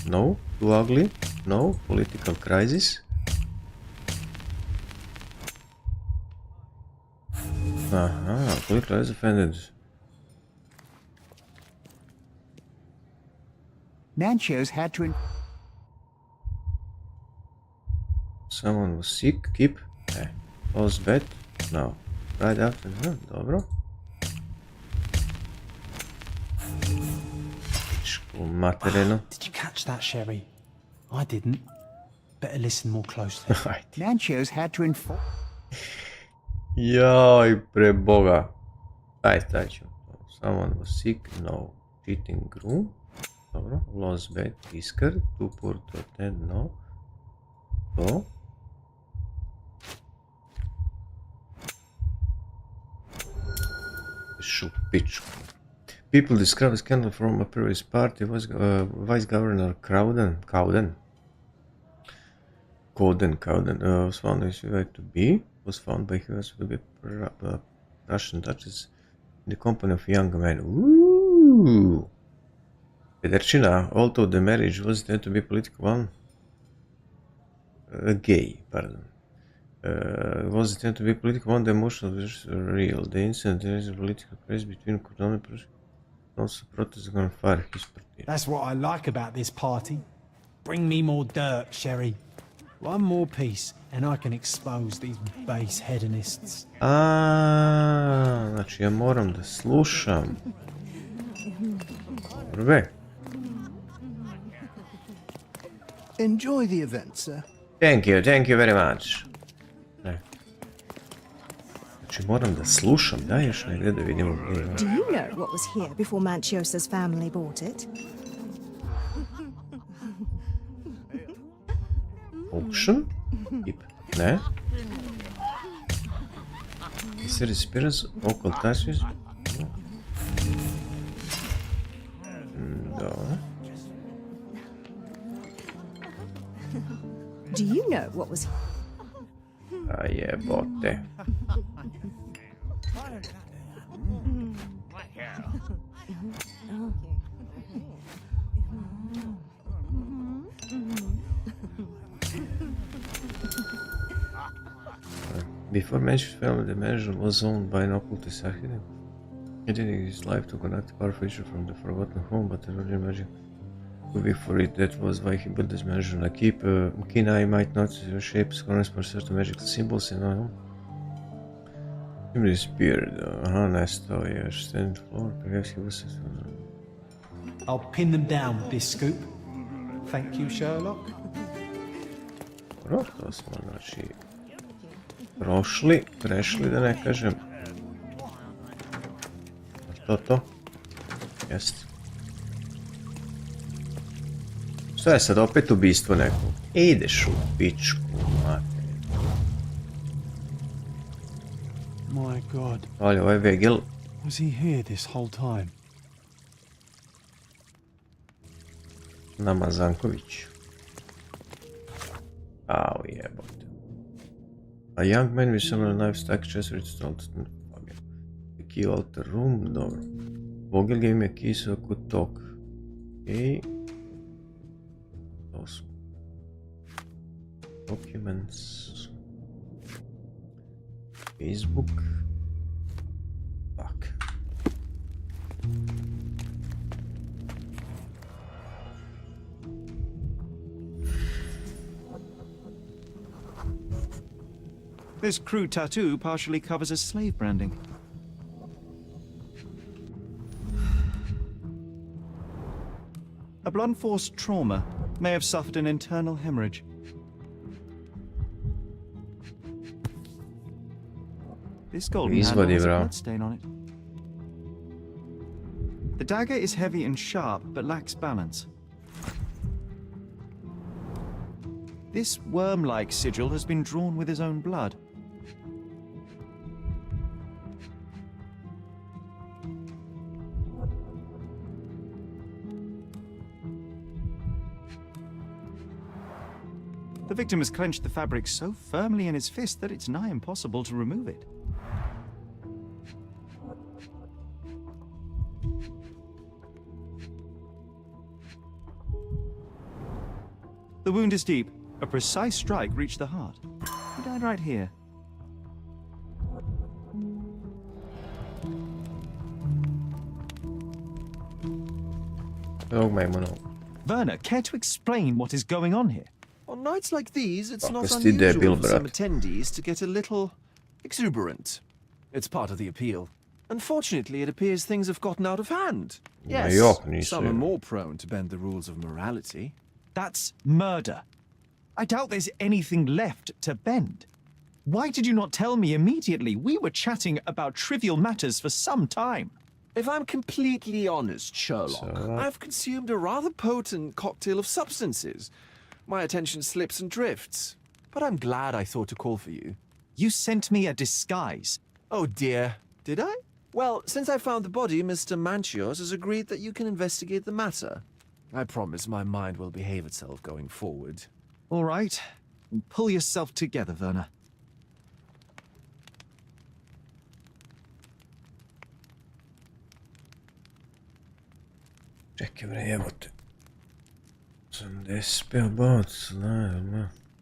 No. Too ugly. No. Political crisis. Aha, political crisis offended. Ranchos had to Someone was sick. Keep. Lost bet. No. Right after. Dobro. Materino. Did you catch that, Sherry? I didn't. Better listen more closely. Ranchos had to enforce. Jaj, pre boga. Staj ću. Someone was sick. No. Cheating room. Dobro. Lost bet. Iskar. Too poor to attend. No. To. Šupičku. People describe the scandal from a previous party was Vice Governor Cowden was found as to be by US to be Russian Duchess in the company of young men. Ooh. Pederčina, although the marriage was intended to be political one, gay, pardon. Was intended to be political one, the emotional was real. The incident there is a political craze between Cordon and also protest on fire his party. That's what I like about this party. Bring me more dirt, Sherry. One more piece, and I can expose these base hedonists. Znači ja moram da slušam. Prve. Enjoy the event, sir. Thank you very much. Ne. Znači moram da slušam, daješ negdje da vidimo. Do you know what was here before Manchiosa's family bought it? Auction? Ne. Is there experience occultations? Da. Do you know what was A jebote. Before Manchio's family, the mansion was owned by an occultist architect. He dedicated his life to connect power feature from the forgotten home, but the original magic could be for it. That was why he built this mansion. A keen eye might notice your shapes correspond to certain magical symbols and all. Him disappeared. Nestao je. Stand floor. Perhaps he was... I'll pin them down with this scoop. Thank you, Sherlock. Dobro, to smo znači prešli da ne kažem. To? Jest. Šta je sad opet ubistvo nekog? Ideš u pičku, mate. My God. Ali ovaj Vegel. Was he here this whole time? Namazanković. Au jebote. A young man with similar knife stack chest with stolt. The key alter room, dobro. Vogel gave me a key so I could talk. Okay. Awesome. Documents. Facebook. Fuck. This crew tattoo partially covers as slave branding. A blunt force trauma may have suffered an internal hemorrhage. This golden handle has a bloodstain on it. The dagger is heavy and sharp, but lacks balance. This worm-like sigil has been drawn with his own blood. The victim has clenched the fabric so firmly in his fist that it's nigh impossible to remove it. The wound is deep. A precise strike reached the heart. He died right here. Werner, care to explain what is going on here? On nights like these, it's not unusual for some attendees to get a little exuberant. It's part of the appeal. Unfortunately, it appears things have gotten out of hand. Yes, some are more prone to bend the rules of morality. That's murder. I doubt there's anything left to bend. Why did you not tell me immediately? We were chatting about trivial matters for some time. If I'm completely honest, Sherlock, I've consumed a rather potent cocktail of substances. My attention slips and drifts. But I'm glad I thought to call for you. You sent me a disguise. Oh dear, did I? Well, since I found the body, Mr. Manchios has agreed that you can investigate the matter. I promise my mind will behave itself going forward. All right. Pull yourself together, Werner. Čekaj bre, jebote. Sam despe about,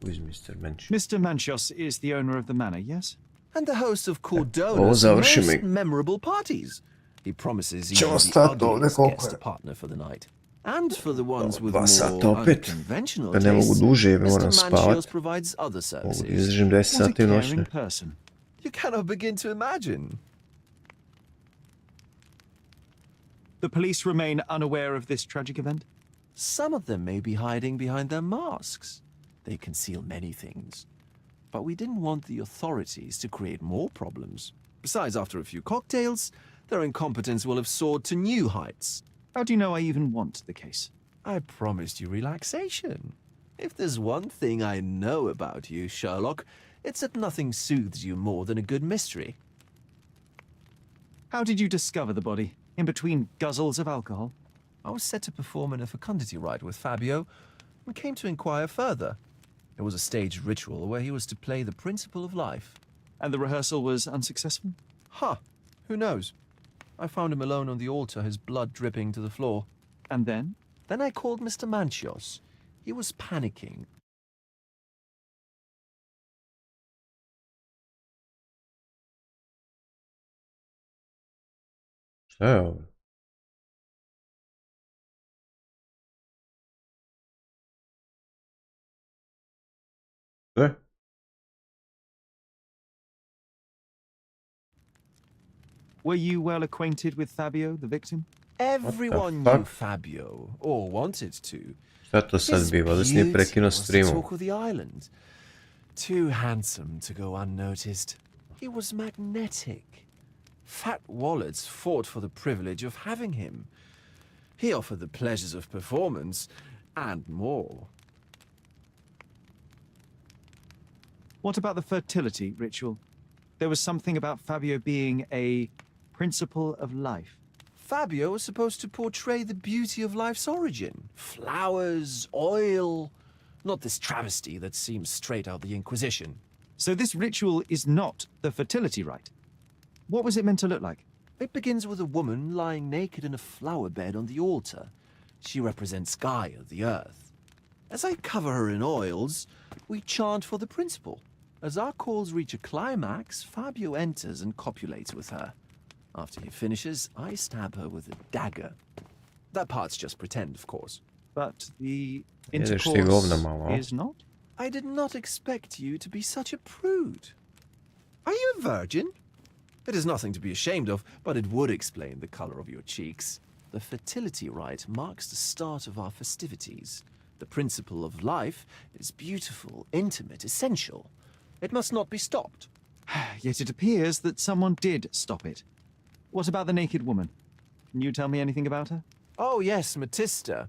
who is Mr. Manchios? Mr. Manchios is the owner of the manor, yes? And the host of Cordona's most memorable parties. He promises even the ugliest guest partner for the night. And for the ones with more unconventional tastes, Mr. Manchios provides other services. What a caring person. You cannot begin to imagine. The police remain unaware of this tragic event? Some of them may be hiding behind their masks. They conceal many things. But we didn't want the authorities to create more problems. Besides, after a few cocktails, their incompetence will have soared to new heights. How do you know I even want the case? I promised you relaxation. If there's one thing I know about you, Sherlock, it's that nothing soothes you more than a good mystery. How did you discover the body? In between guzzles of alcohol? I was set to perform in a fecundity rite with Fabio and came to inquire further. It was a staged ritual where he was to play the principle of life. And the rehearsal was unsuccessful? Who knows? I found him alone on the altar, his blood dripping to the floor. And then? Then I called Mr. Manchios. He was panicking. So. Were you well acquainted with Fabio, the victim? Everyone knew Fabio, or wanted to. Šta to sad biva? Da si nije prekinuo streamom. Talk of the island. Too handsome to go unnoticed. He was magnetic. Fat wallets fought for the privilege of having him. He offered the pleasures of performance and more. What about the fertility ritual? There was something about Fabio being a principle of life. Fabio was supposed to portray the beauty of life's origin. Flowers, oil. Not this travesty that seems straight out the Inquisition. So this ritual is not the fertility rite. What was it meant to look like? It begins with a woman lying naked in a flower bed on the altar. She represents Gaia, the earth. As I cover her in oils, we chant for the principle. As our calls reach a climax, Fabio enters and copulates with her. After he finishes, I stab her with a dagger. That part's just pretend, of course. But the intercourse is not? I did not expect you to be such a prude. Are you a virgin? It is nothing to be ashamed of, but it would explain the color of your cheeks. The fertility rite marks the start of our festivities. The principle of life is beautiful, intimate, essential. It must not be stopped. Yet it appears that someone did stop it. What about the naked woman? Can you tell me anything about her? Oh yes, Matista.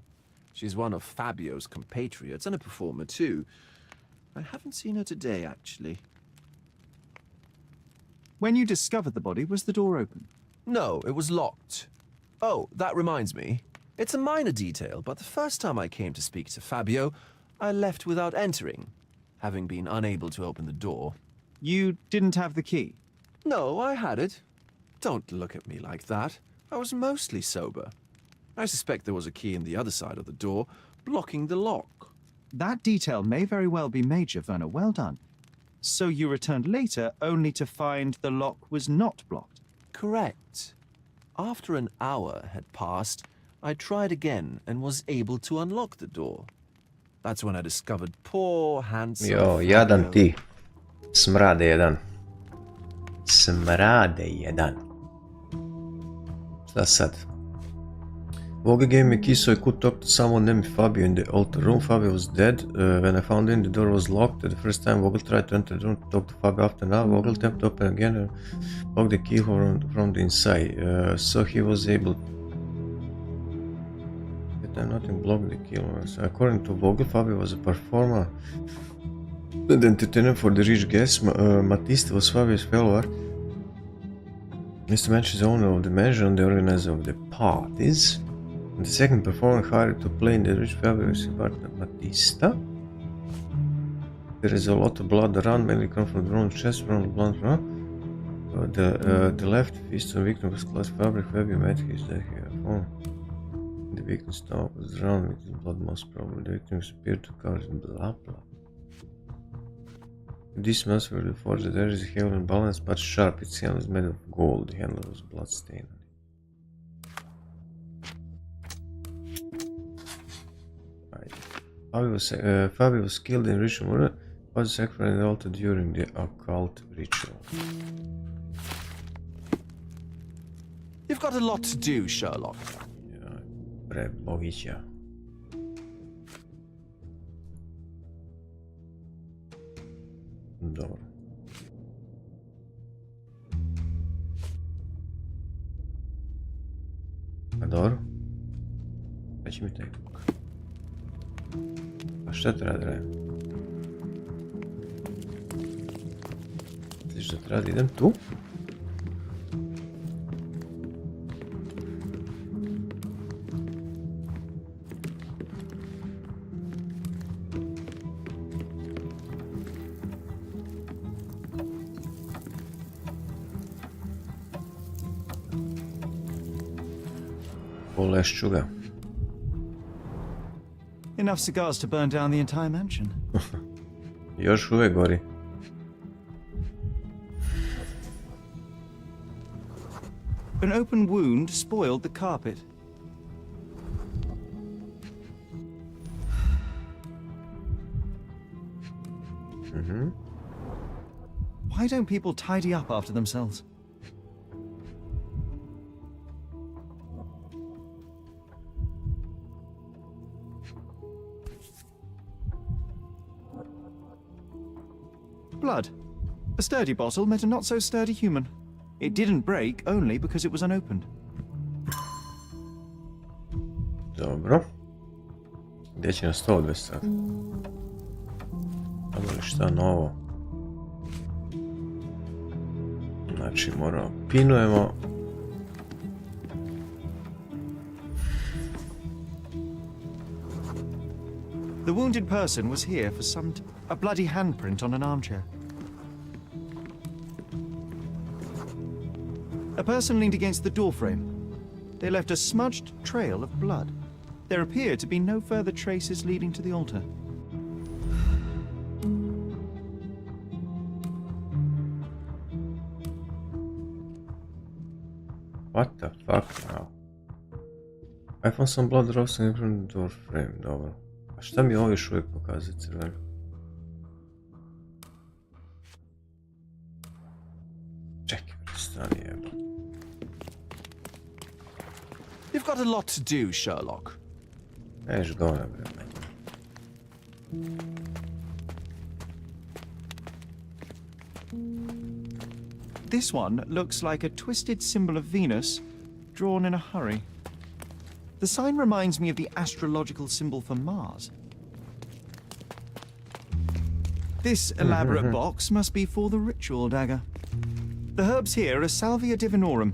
She's one of Fabio's compatriots and a performer too. I haven't seen her today, actually. When you discovered the body, was the door open? No, it was locked. Oh, that reminds me. It's a minor detail, but the first time I came to speak to Fabio, I left without entering, having been unable to open the door. You didn't have the key? No, I had it. Don't look at me like that. I was mostly sober. I suspect there was a key in the other side of the door, blocking the lock. That detail may very well be major, Werner. Well done. So you returned later only to find the lock was not blocked? Correct. After an hour had passed, I tried again and was able to unlock the door. That's when I discovered poor, handsome Jo, jadan ti. Smrade jedan. Smrade jedan. Šta sad? Voga gave me a key so I could talk to someone named Fabio in the altar room. Fabio was dead. When I found him, the door was locked. The first time Vogel tried to enter the room to talk to Fabio. After now, Vogel attempted to open again and locked the key from the inside. So he was able... But nothing blocked the key. So according to Vogel, Fabio was a performer and entertainer for the rich guests. Matista was Fabio's follower. Mr. Mensch is owner of the mansion and the organizer of the parties. And the second performer hired to play in the rich Fabio's partner Matista. There is a lot of blood around, mainly come from the wrong chest, from the blood around. The left fist on victim was class fabric. Fabio met his death here. Oh. The victim's stomach was drowned with his blood, most probably. The victim appeared to cover in blah blah. This must be forged. There is a heavy and balanced but sharp. Its handle is made of gold. The handle was bloodstained. Fabio was killed in ritual murder. Was sacrificed in the altar during the occult ritual. You've got a lot to do, Sherlock. Prebogića. Dobro. A dobro. Pa će mi taj kuk. A šta treba da radim? Misliš da treba da idem tu? Polešću ga. Enough cigars to burn down the entire mansion. Još uvijek gori. An open wound spoiled the carpet. Why don't people tidy up after themselves? Blood. A sturdy bottle met a not-so-sturdy human. It didn't break only because it was unopened. Dobro. Gdje će nas to odvesti sad? Dobro li šta novo? Znači moramo pinujemo. The wounded person was here for some a bloody handprint on an armchair. A person leaned against the doorframe. They left a smudged trail of blood. There appear to be no further traces leading to the altar. What the fuck now? I found some blood drops in the door frame, dobro. A šta mi ovo još uvijek pokazuje crveno? Čekaj, stani jeba. You've got a lot to do, Sherlock. Neš gona, bre. This one looks like a twisted symbol of Venus, drawn in a hurry. The sign reminds me of the astrological symbol for Mars. This elaborate box must be for the ritual dagger. The herbs here are Salvia divinorum.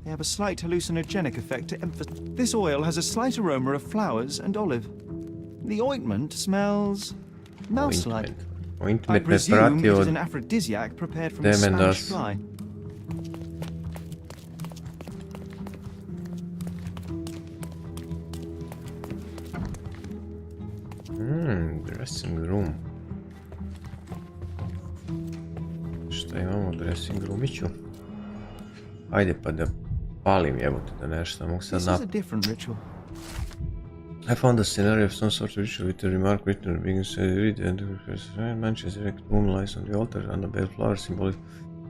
They have a slight hallucinogenic effect to emphasize. This oil has a slight aroma of flowers and olive. The ointment smells mouse-like. I presume it is an aphrodisiac prepared from a Spanish fly. Dressing room. Šta imamo u dressing roomiću? Ajde pa da palim jebote da nešto mogu sad I found a scenario of some sort of ritual with a remark written at the beginning said read and mentions erect woman lies on the altar and a bell flower symbolic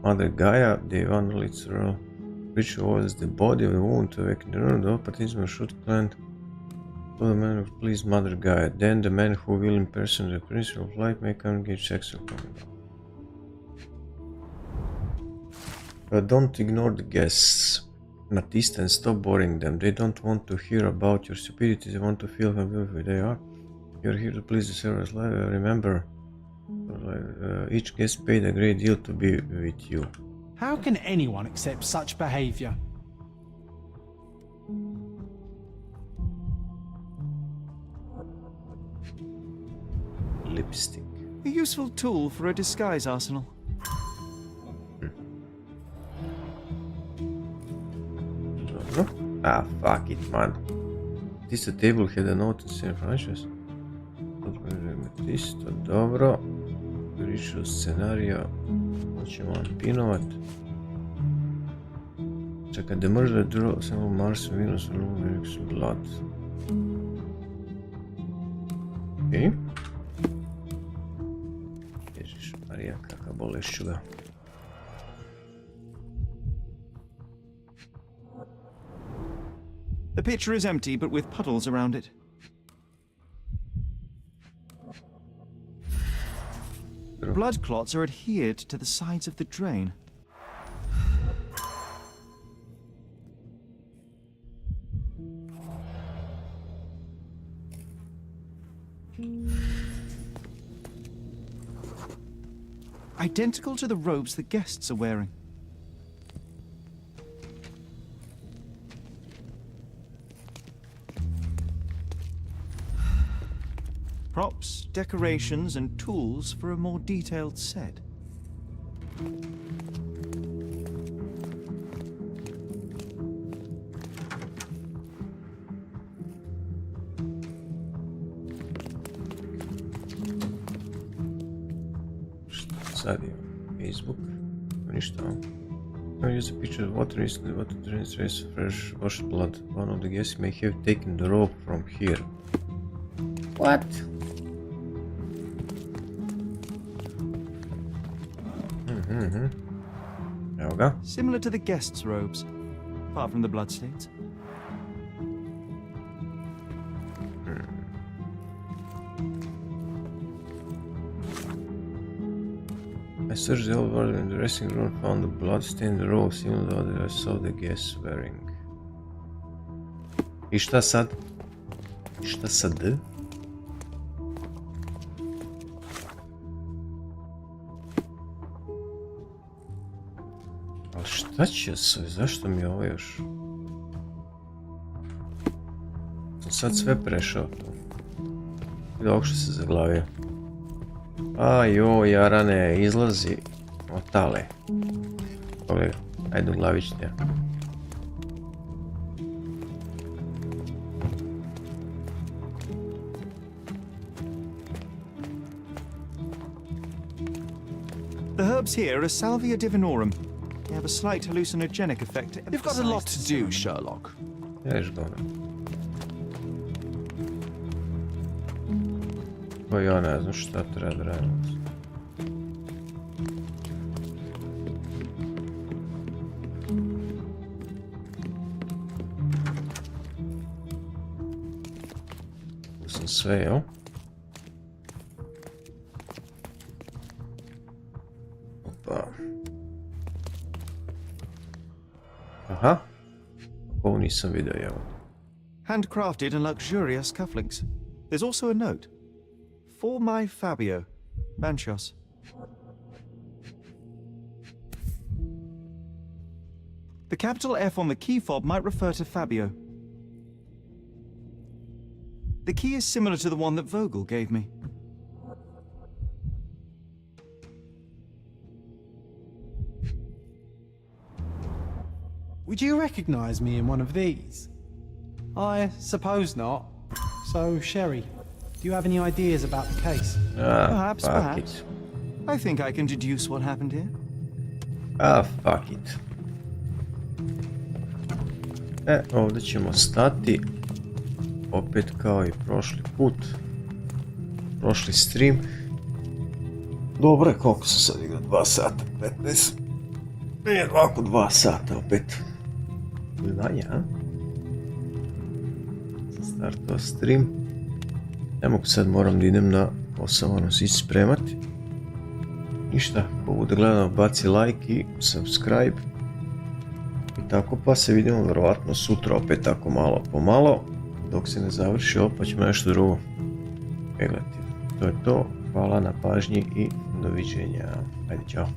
Mother Gaia, the one its ritual was the body of a woman to awaken the room, the participants should plant to the man who please Mother Gaia. Then the man who will impersonate the principle of light may engage sexual contact. But don't ignore the guests, Matista, and stop boring them. They don't want to hear about your stupidity, they want to feel how beautiful they are. You're here to please the server's life. Remember, each guest paid a great deal to be with you. How can anyone accept such behavior? Lipstick. A useful tool for a disguise arsenal. Ah, fuck it, man. This table had a note in San Francisco. Isto, dobro. Ritual scenario. Hoćemo pinovat. Čekaj, the murder draw some Mars, Venus, Lumix, blood. Okej. Ježiš Marija, kakva bolešćuga. The pitcher is empty, but with puddles around it. Blood clots are adhered to the sides of the drain. Identical to the robes the guests are wearing. Props, decorations, and tools for a more detailed set. Sad je Facebook, ništa. I use a picture of water recently, water drains trace of fresh washed blood. One of the guests may have taken the rope from here. What? Evo ga. Similar to the guests' robes, apart from the bloodstains. I searched the old wardrobe in the dressing room, found the blood-stained robe similar to what I saw the guests wearing. I šta sad? Šta sad? Ali šta će se? Zašto mi je ovo još? Sam sad sve prešao tu. I ovog što se zaglavio. A joj, Jarane, izlazi otale. Pogledaj, ajde u glavičnja. The herbs here are Salvia divinorum. They have a slight hallucinogenic effect. You've got a lot to do, Sherlock. Ješ ga ono. Pa ja ne znam šta treba da radim. Tu sam sve, jel? Opa. Aha. Ovo nisam vidio, jel? Handcrafted and luxurious cufflinks. There's also a note. For my Fabio, Manchos. The capital F on the key fob might refer to Fabio. The key is similar to the one that Vogel gave me. Would you recognize me in one of these? I suppose not. So, Sherry, do you have any ideas about the case? Perhaps. I think I can deduce what happened here. Fuck it. Ovdje ćemo stati. Opet kao i prošli put. Prošli stream. Dobro je, koliko sam sad igrao? 2 sata, 15. Nije ovako 2 sata opet. Ili manje, a? Sam startao stream. Ne mogu sad, moram da idem na posao, moram se ići spremati. Ništa, ko bude gledano baci like i subscribe. I tako pa se vidimo vjerovatno sutra opet tako malo po malo. Dok se ne završi ovo pa ćemo nešto drugo gledati. To je to, hvala na pažnji i doviđenja. Ajde, čao.